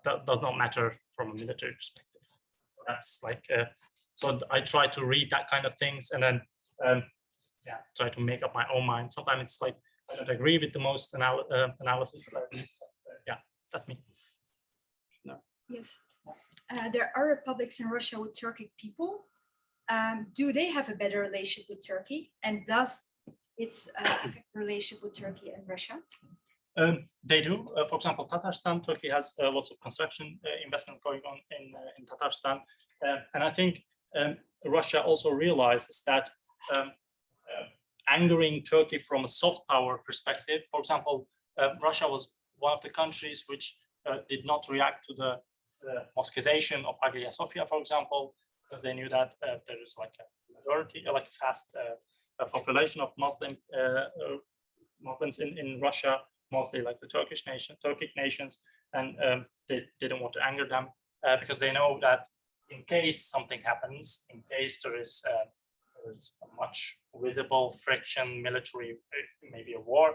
that does not matter from a military perspective. So that's like, so I try to read that kind of things, and then try to make up my own mind. Sometimes it's like I don't agree with the most analysis that I read. Yeah, that's me. No. Yes, there are republics in Russia with Turkic people. Do they have a better relationship with Turkey, and does its relationship with Turkey and Russia? They do. For example, Tatarstan, Turkey has lots of construction investment going on in Tatarstan, and I think Russia also realizes that angering Turkey from a soft power perspective. For example, Russia was one of the countries which did not react to the Moscoization of Hagia Sophia, for example, because they knew that there is like a majority, like a fast population of Muslims in Russia. mostly like the Turkic nations, and they didn't want to anger them because they know that in case something happens, in case there is a much visible friction, military, maybe a war,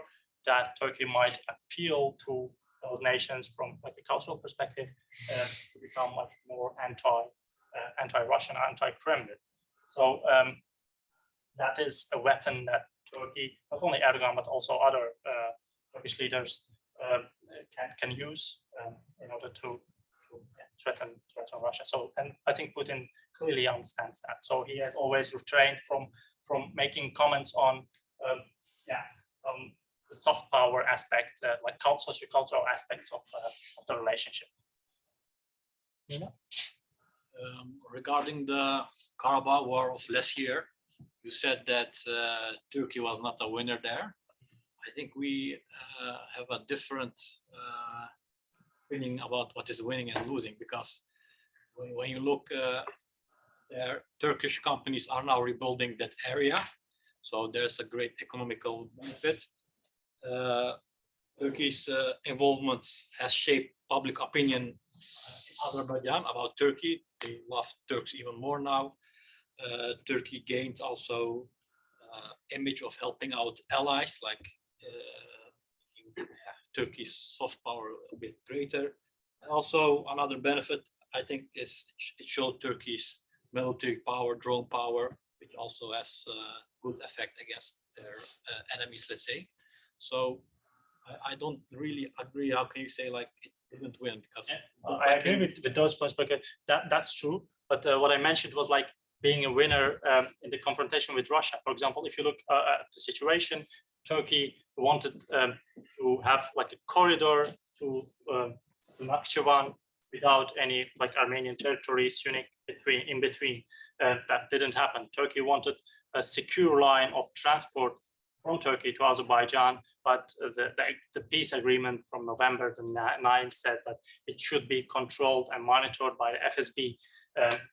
that Turkey might appeal to those nations from like a cultural perspective to become much more anti-Russian, anti-Kremlin. So that is a weapon that Turkey, not only Erdogan but also other Turkish leaders can use in order to threaten Russia. So, and I think Putin clearly understands that. So he has always refrained from making comments on the soft power aspect, like sociocultural aspects of the relationship. Regarding the Karabakh War of last year, you said that Turkey was not a winner there. I think we have a different feeling about what is winning and losing, because when you look, Turkish companies are now rebuilding that area, so there's a great economical benefit. Turkey's involvement has shaped public opinion in Azerbaijan about Turkey. They love Turks even more now. Turkey gained also image of helping out allies, like Turkey's soft power a bit greater. And also another benefit, I think, is it showed Turkey's military power, drone power, which also has good effect against their enemies, let's say. So I don't really agree. How can you say like it didn't win? Because I agree with those points, because that's true. But what I mentioned was like being a winner in the confrontation with Russia. For example, if you look at the situation, Turkey wanted to have like a corridor to Nakhchivan without any like Armenian territory in between. That didn't happen. Turkey wanted a secure line of transport from Turkey to Azerbaijan, but the peace agreement from November the 9th said that it should be controlled and monitored by the FSB.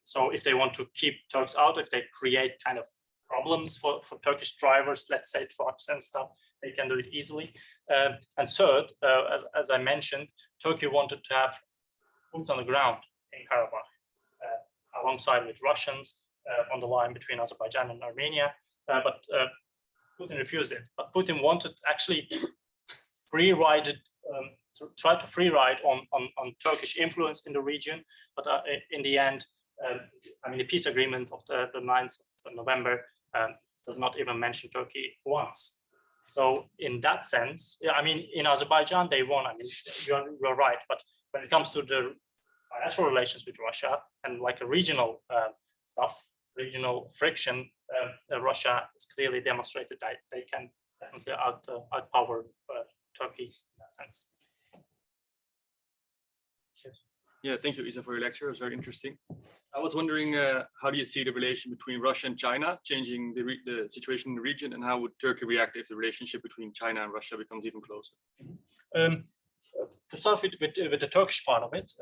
So if they want to keep Turks out, if they create kind of problems for Turkish drivers, let's say trucks and stuff, they can do it easily. And third, as I mentioned, Turkey wanted to have boots on the ground in Karabakh, alongside with Russians on the line between Azerbaijan and Armenia, but Putin refused it. But Putin wanted actually try to free ride on Turkish influence in the region, but in the end, I mean, the peace agreement of the 9th of November does not even mention Turkey once. So in that sense, yeah, I mean, in Azerbaijan, they won. I mean, you're right. But when it comes to the bilateral relations with Russia and like a regional stuff, regional friction, Russia has clearly demonstrated that they can definitely outpower Turkey in that sense. Yeah, thank you, Isa, for your lecture. It was very interesting. I was wondering, how do you see the relation between Russia and China changing the situation in the region, and how would Turkey react if the relationship between China and Russia becomes even closer? To start with the Turkish part of it,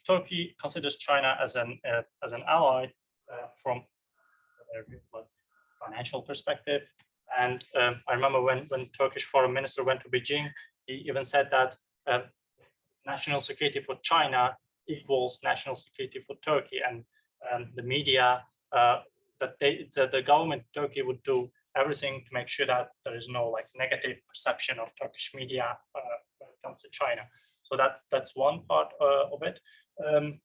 Turkey considers China as an ally from a financial perspective. And I remember when Turkish foreign minister went to Beijing, he even said that national security for China equals national security for Turkey, and the media that the government of Turkey would do everything to make sure that there is no like negative perception of Turkish media when it comes to China. So that's one part of it. The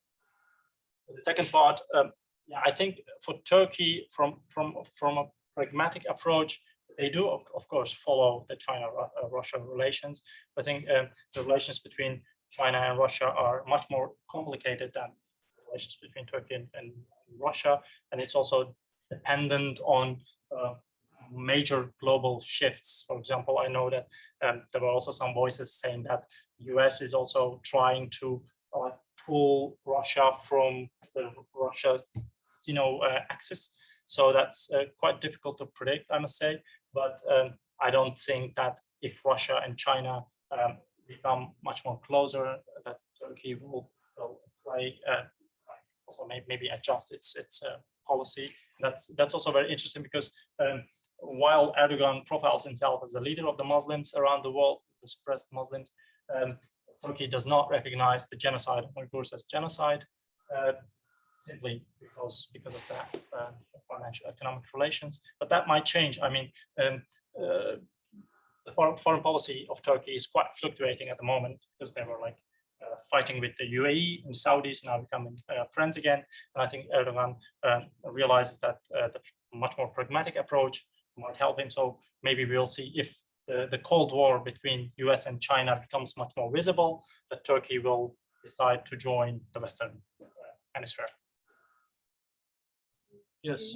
second part, yeah, I think for Turkey, from a pragmatic approach, they do of course follow the China-Russia relations. I think the relations between China and Russia are much more complicated than relations between Turkey and Russia, and it's also dependent on major global shifts. For example, I know that there were also some voices saying that the US is also trying to pull Russia from the Russia's axis. So that's quite difficult to predict, I must say. But I don't think that if Russia and China become much more closer, that Turkey will play also maybe adjust its policy. That's also very interesting because while Erdogan profiles himself as the leader of the Muslims around the world, the suppressed Muslims, Turkey does not recognize the genocide of Uyghurs as genocide, simply because of that financial economic relations. But that might change. I mean, the foreign policy of Turkey is quite fluctuating at the moment, because they were like fighting with the UAE and Saudis, now becoming friends again. And I think Erdogan realizes that the much more pragmatic approach might help him. So maybe we'll see if the Cold War between US and China becomes much more visible, that Turkey will decide to join the Western hemisphere. Yes.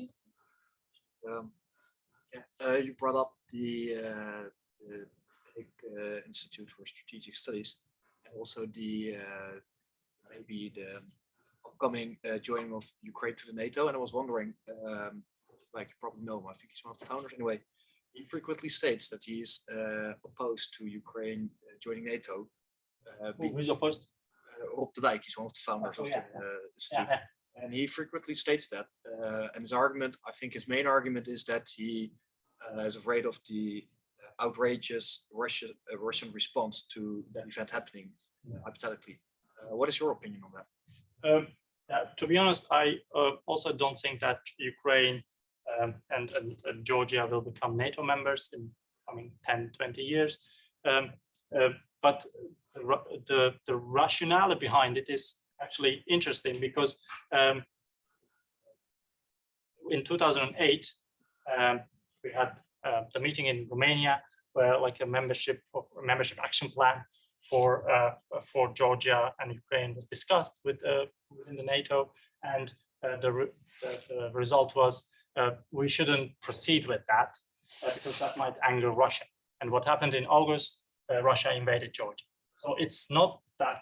You brought up the Institute for Strategic Studies, and also the maybe the upcoming joining of Ukraine to the NATO. And I was wondering, like you probably know him, I think he's one of the founders anyway. He frequently states that he is opposed to Ukraine joining NATO. Who's opposed? Rob de Wijk, he's one of the founders of the institute. Yeah. And he frequently states that. And his argument, I think his main argument is that he is afraid of the outrageous Russian response to the event happening, hypothetically. What is your opinion on that? To be honest, I also don't think that Ukraine and Georgia will become NATO members in coming 10, 20 years. But the rationale behind it is actually interesting, because in 2008, we had the meeting in Romania where like a membership action plan for Georgia and Ukraine was discussed within the NATO, and the result was we shouldn't proceed with that because that might anger Russia. And what happened in August, Russia invaded Georgia. So it's not that,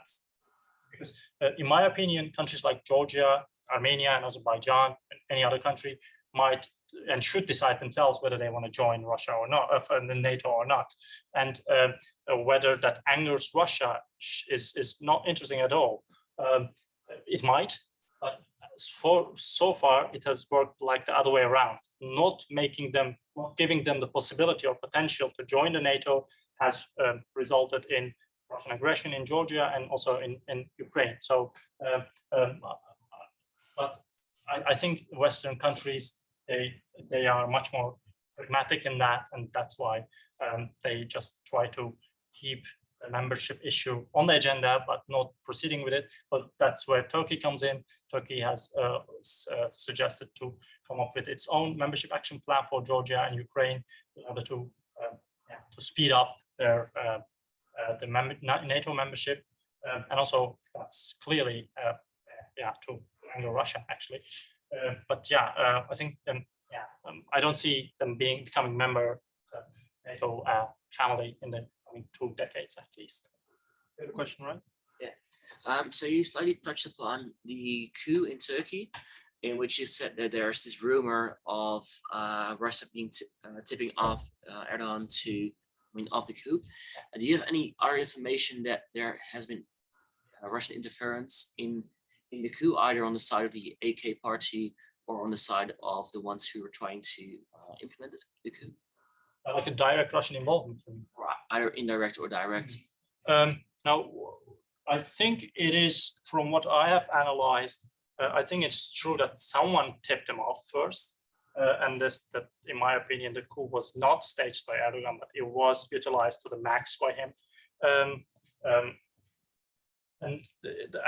because in my opinion, countries like Georgia, Armenia, and Azerbaijan, and any other country might and should decide themselves whether they want to join Russia or not, the NATO or not. And whether that angers Russia is not interesting at all. It might, but so far it has worked like the other way around. Not giving them the possibility or potential to join the NATO has resulted in Russian aggression in Georgia and also in Ukraine. So, but I think Western countries, they are much more pragmatic in that, and that's why they just try to keep the membership issue on the agenda, but not proceeding with it. But that's where Turkey comes in. Turkey has suggested to come up with its own membership action plan for Georgia and Ukraine in order to speed up their NATO membership, and also that's clearly to anger Russia actually. But I think I don't see them becoming member of the NATO family in the coming 2 decades at least. You have a question, right? Yeah. So you slightly touched upon the coup in Turkey, in which you said that there's this rumor of Russia being tipping off Erdogan of the coup. Do you have any other information that there has been Russian interference in the coup, either on the side of the AK party or on the side of the ones who were trying to implement the coup? Like a direct Russian involvement? Either indirect or direct. Now, I think it is, from what I have analyzed, I think it's true that someone tipped them off first. And that, in my opinion, the coup was not staged by Erdogan, but it was utilized to the max by him. And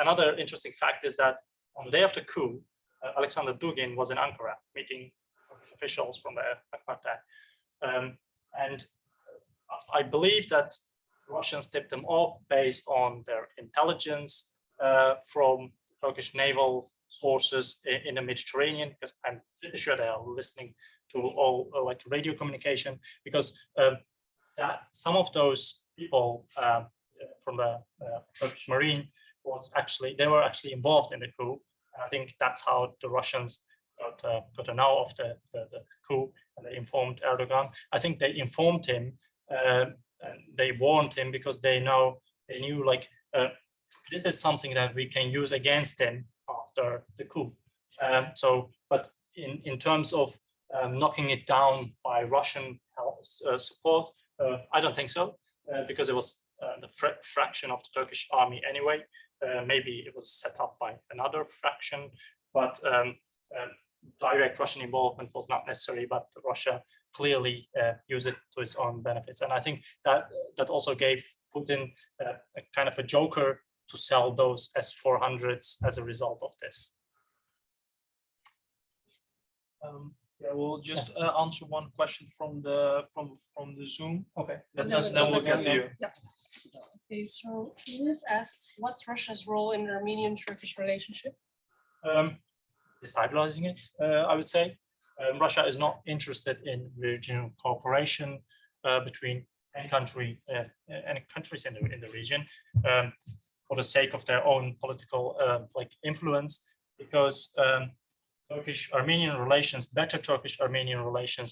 another interesting fact is that on the day of the coup, Alexander Dugin was in Ankara meeting officials from the AK Party. And I believe that Russians tipped them off based on their intelligence from Turkish naval sources in the Mediterranean, because I'm pretty sure they are listening to all like radio communication, because that some of those people from the Turkish Marine they were actually involved in the coup. I think that's how the Russians got to know of the coup, and they informed Erdogan. I think they informed him and they warned him because they knew like this is something that we can use against him after the coup. But in terms of knocking it down by by Russian support? I don't think so, because it was the fraction of the Turkish army anyway. Maybe it was set up by another fraction, but direct Russian involvement was not necessary, but Russia clearly used it to its own benefits. And I think that also gave Putin a kind of a joker to sell those S-400s as a result of this. Yeah, we'll just answer one question from the Zoom. Okay. Then we'll get to you. Yeah. Okay, so Liv asked, what's Russia's role in the Armenian-Turkish relationship? Destabilizing it, I would say. Russia is not interested in regional cooperation between any countries in the region for the sake of their own political influence, because Turkish-Armenian relations, better Turkish-Armenian relations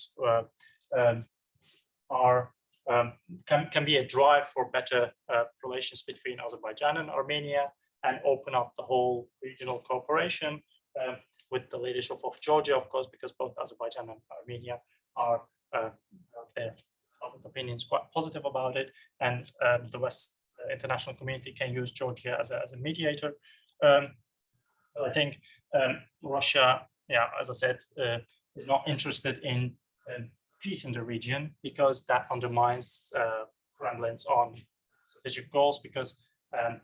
can be a drive for better relations between Azerbaijan and Armenia, and open up the whole regional cooperation with the leadership of Georgia, of course, because both Azerbaijan and Armenia are their public opinions quite positive about it, and the West international community can use Georgia as a mediator. I think Russia, as I said, is not interested in peace in the region, because that undermines Kremlin's own strategic goals, because that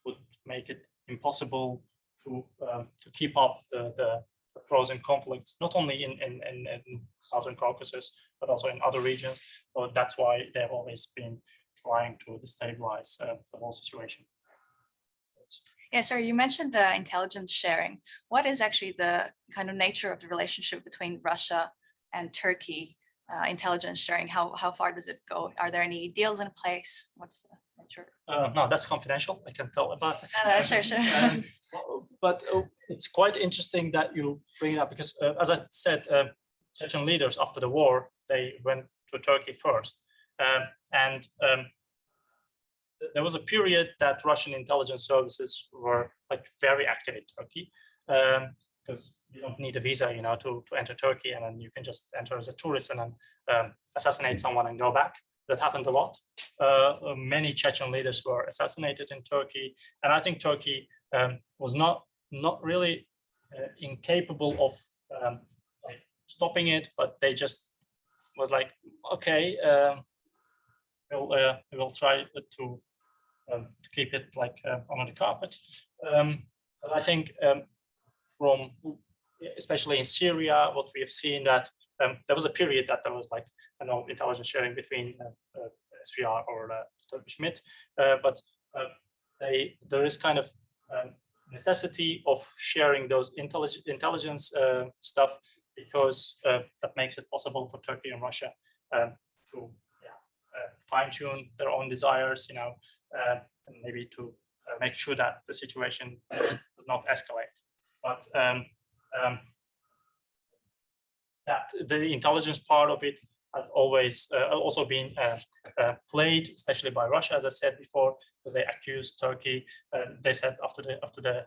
would make it impossible to keep up the frozen conflicts, not only in Southern Caucasus, but also in other regions. So that's why they've always been trying to destabilize the whole situation. Yeah, so you mentioned the intelligence sharing. What is actually the kind of nature of the relationship between Russia and Turkey? Intelligence sharing, how far does it go? Are there any deals in place? What's the nature? No, that's confidential. I can tell about it. Sure. But it's quite interesting that you bring it up, because as I said, Chechen leaders after the war, they went to Turkey first. And there was a period that Russian intelligence services were very active in Turkey, because you don't need a visa, to enter Turkey, and then you can just enter as a tourist and then assassinate someone and go back. That happened a lot. Many Chechen leaders were assassinated in Turkey, and I think Turkey was not really incapable of stopping it, but they just was like, okay, we'll try to keep it under the carpet. But I think from especially in Syria, what we have seen that there was a period that there was intelligence sharing between SVR or the Turkish MIT, but there is kind of necessity of sharing those intelligence stuff, because that makes it possible for Turkey and Russia to fine-tune their own desires, and maybe to make sure that the situation does not escalate. But that the intelligence part of it has always also been played, especially by Russia, as I said before, because they accused Turkey. They said after the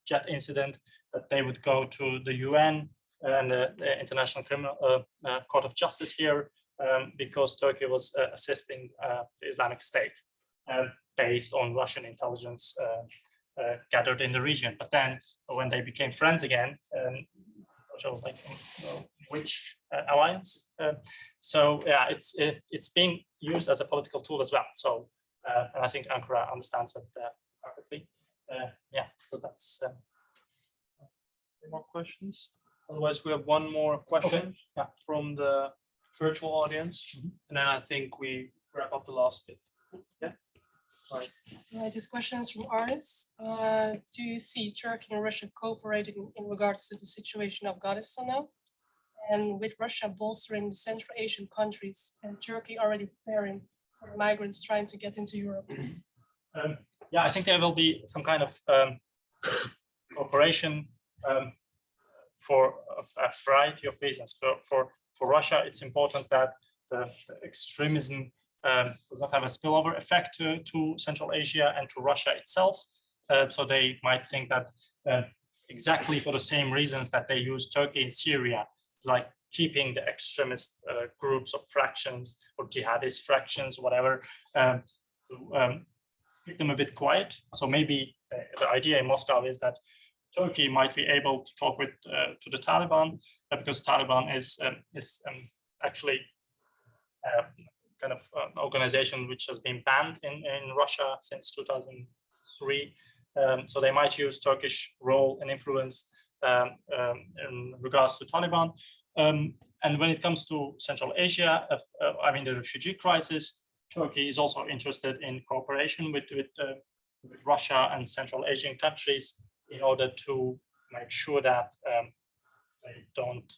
jet incident that they would go to the UN and the International Criminal Court of Justice here, because Turkey was assisting the Islamic State based on Russian intelligence gathered in the region. But then when they became friends again, Russia was like, which alliance? So yeah, it's being used as a political tool as well. So and I think Ankara understands it perfectly. So that's. Any more questions? Otherwise, we have one more question from the virtual audience, and then I think we wrap up the last bit. Yeah. Right. This question is from Arnis. Do you see Turkey and Russia cooperating in regards to the situation of Afghanistan now? And with Russia bolstering the Central Asian countries and Turkey already preparing for migrants trying to get into Europe? I think there will be some kind of cooperation for a variety of reasons. For Russia, it's important that the extremism does not have a spillover effect to Central Asia and to Russia itself. So they might think that exactly for the same reasons that they use Turkey in Syria, like keeping the extremist groups or fractions or jihadist fractions, whatever, to keep them a bit quiet. So maybe the idea in Moscow is that Turkey might be able to talk with to the Taliban, because Taliban is actually kind of an organization which has been banned in Russia since 2003. So they might use Turkish role and influence in regards to Taliban. And when it comes to Central Asia, I mean the refugee crisis, Turkey is also interested in cooperation with Russia and Central Asian countries in order to make sure that they don't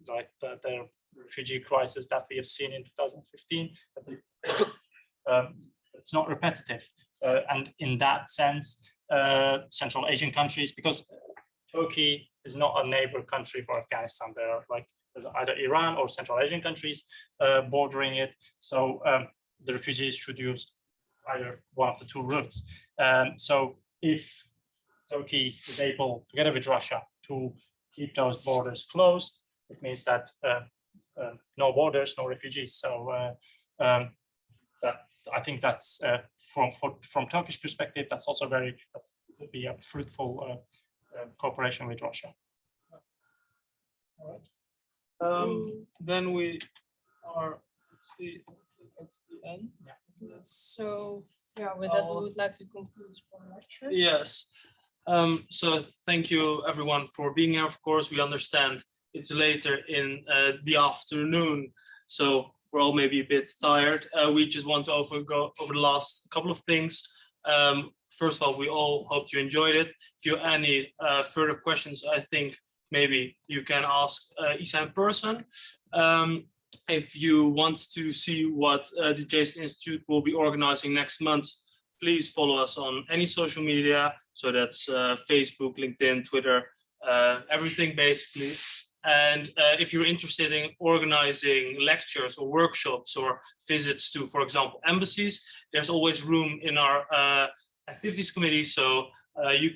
like the refugee crisis that we have seen in 2015. It's not repetitive, and in that sense, Central Asian countries, because Turkey is not a neighbor country for Afghanistan. There are like either Iran or Central Asian countries bordering it. So the refugees should use either one of the two routes. So if Turkey is able, together with Russia, to keep those borders closed, it means that no borders, no refugees. So that, I think that's from Turkish perspective, that's also would be a fruitful cooperation with Russia. All right. Then we are at the end. Yeah. So yeah, with that, we would like to conclude our lecture. Yes. So thank you everyone for being here. Of course, we understand it's later in the afternoon, so we're all maybe a bit tired. We just want to go over the last couple of things. First of all, we all hope you enjoyed it. If you have any further questions, I think maybe you can ask Isa in person. If you want to see what the Jason Institute will be organizing next month, please follow us on any social media. So that's Facebook, LinkedIn, Twitter, everything basically. And if you're interested in organizing lectures or workshops or visits to, for example, embassies, there's always room in our activities committee. So you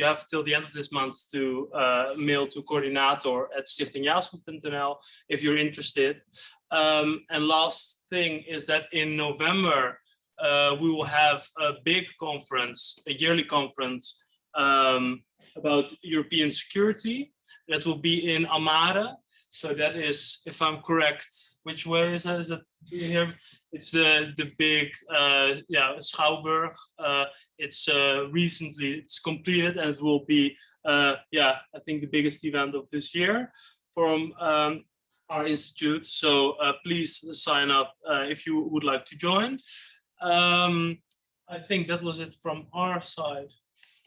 have till the end of this month to mail to coördinator@stichtingjaspers.nl if you're interested. And last thing is that in November, we will have a big conference, a yearly conference about European security. That will be in Almere. So that is, if I'm correct, which way is that? Is it here? It's the big Schouwburg. It's it's completed, and it will be I think the biggest event of this year from our institute. So please sign up if you would like to join. I think that was it from our side.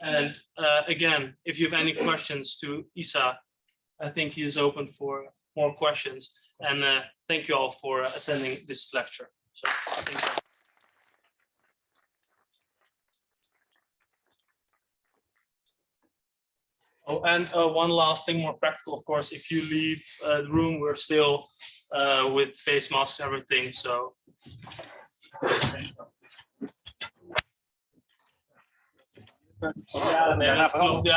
And again, if you have any questions to Isa, I think he is open for more questions. And thank you all for attending this lecture. So thank you. Oh, and one last thing, more practical, of course, if you leave the room, we're still with face masks and everything. So. Ja, dat klopt.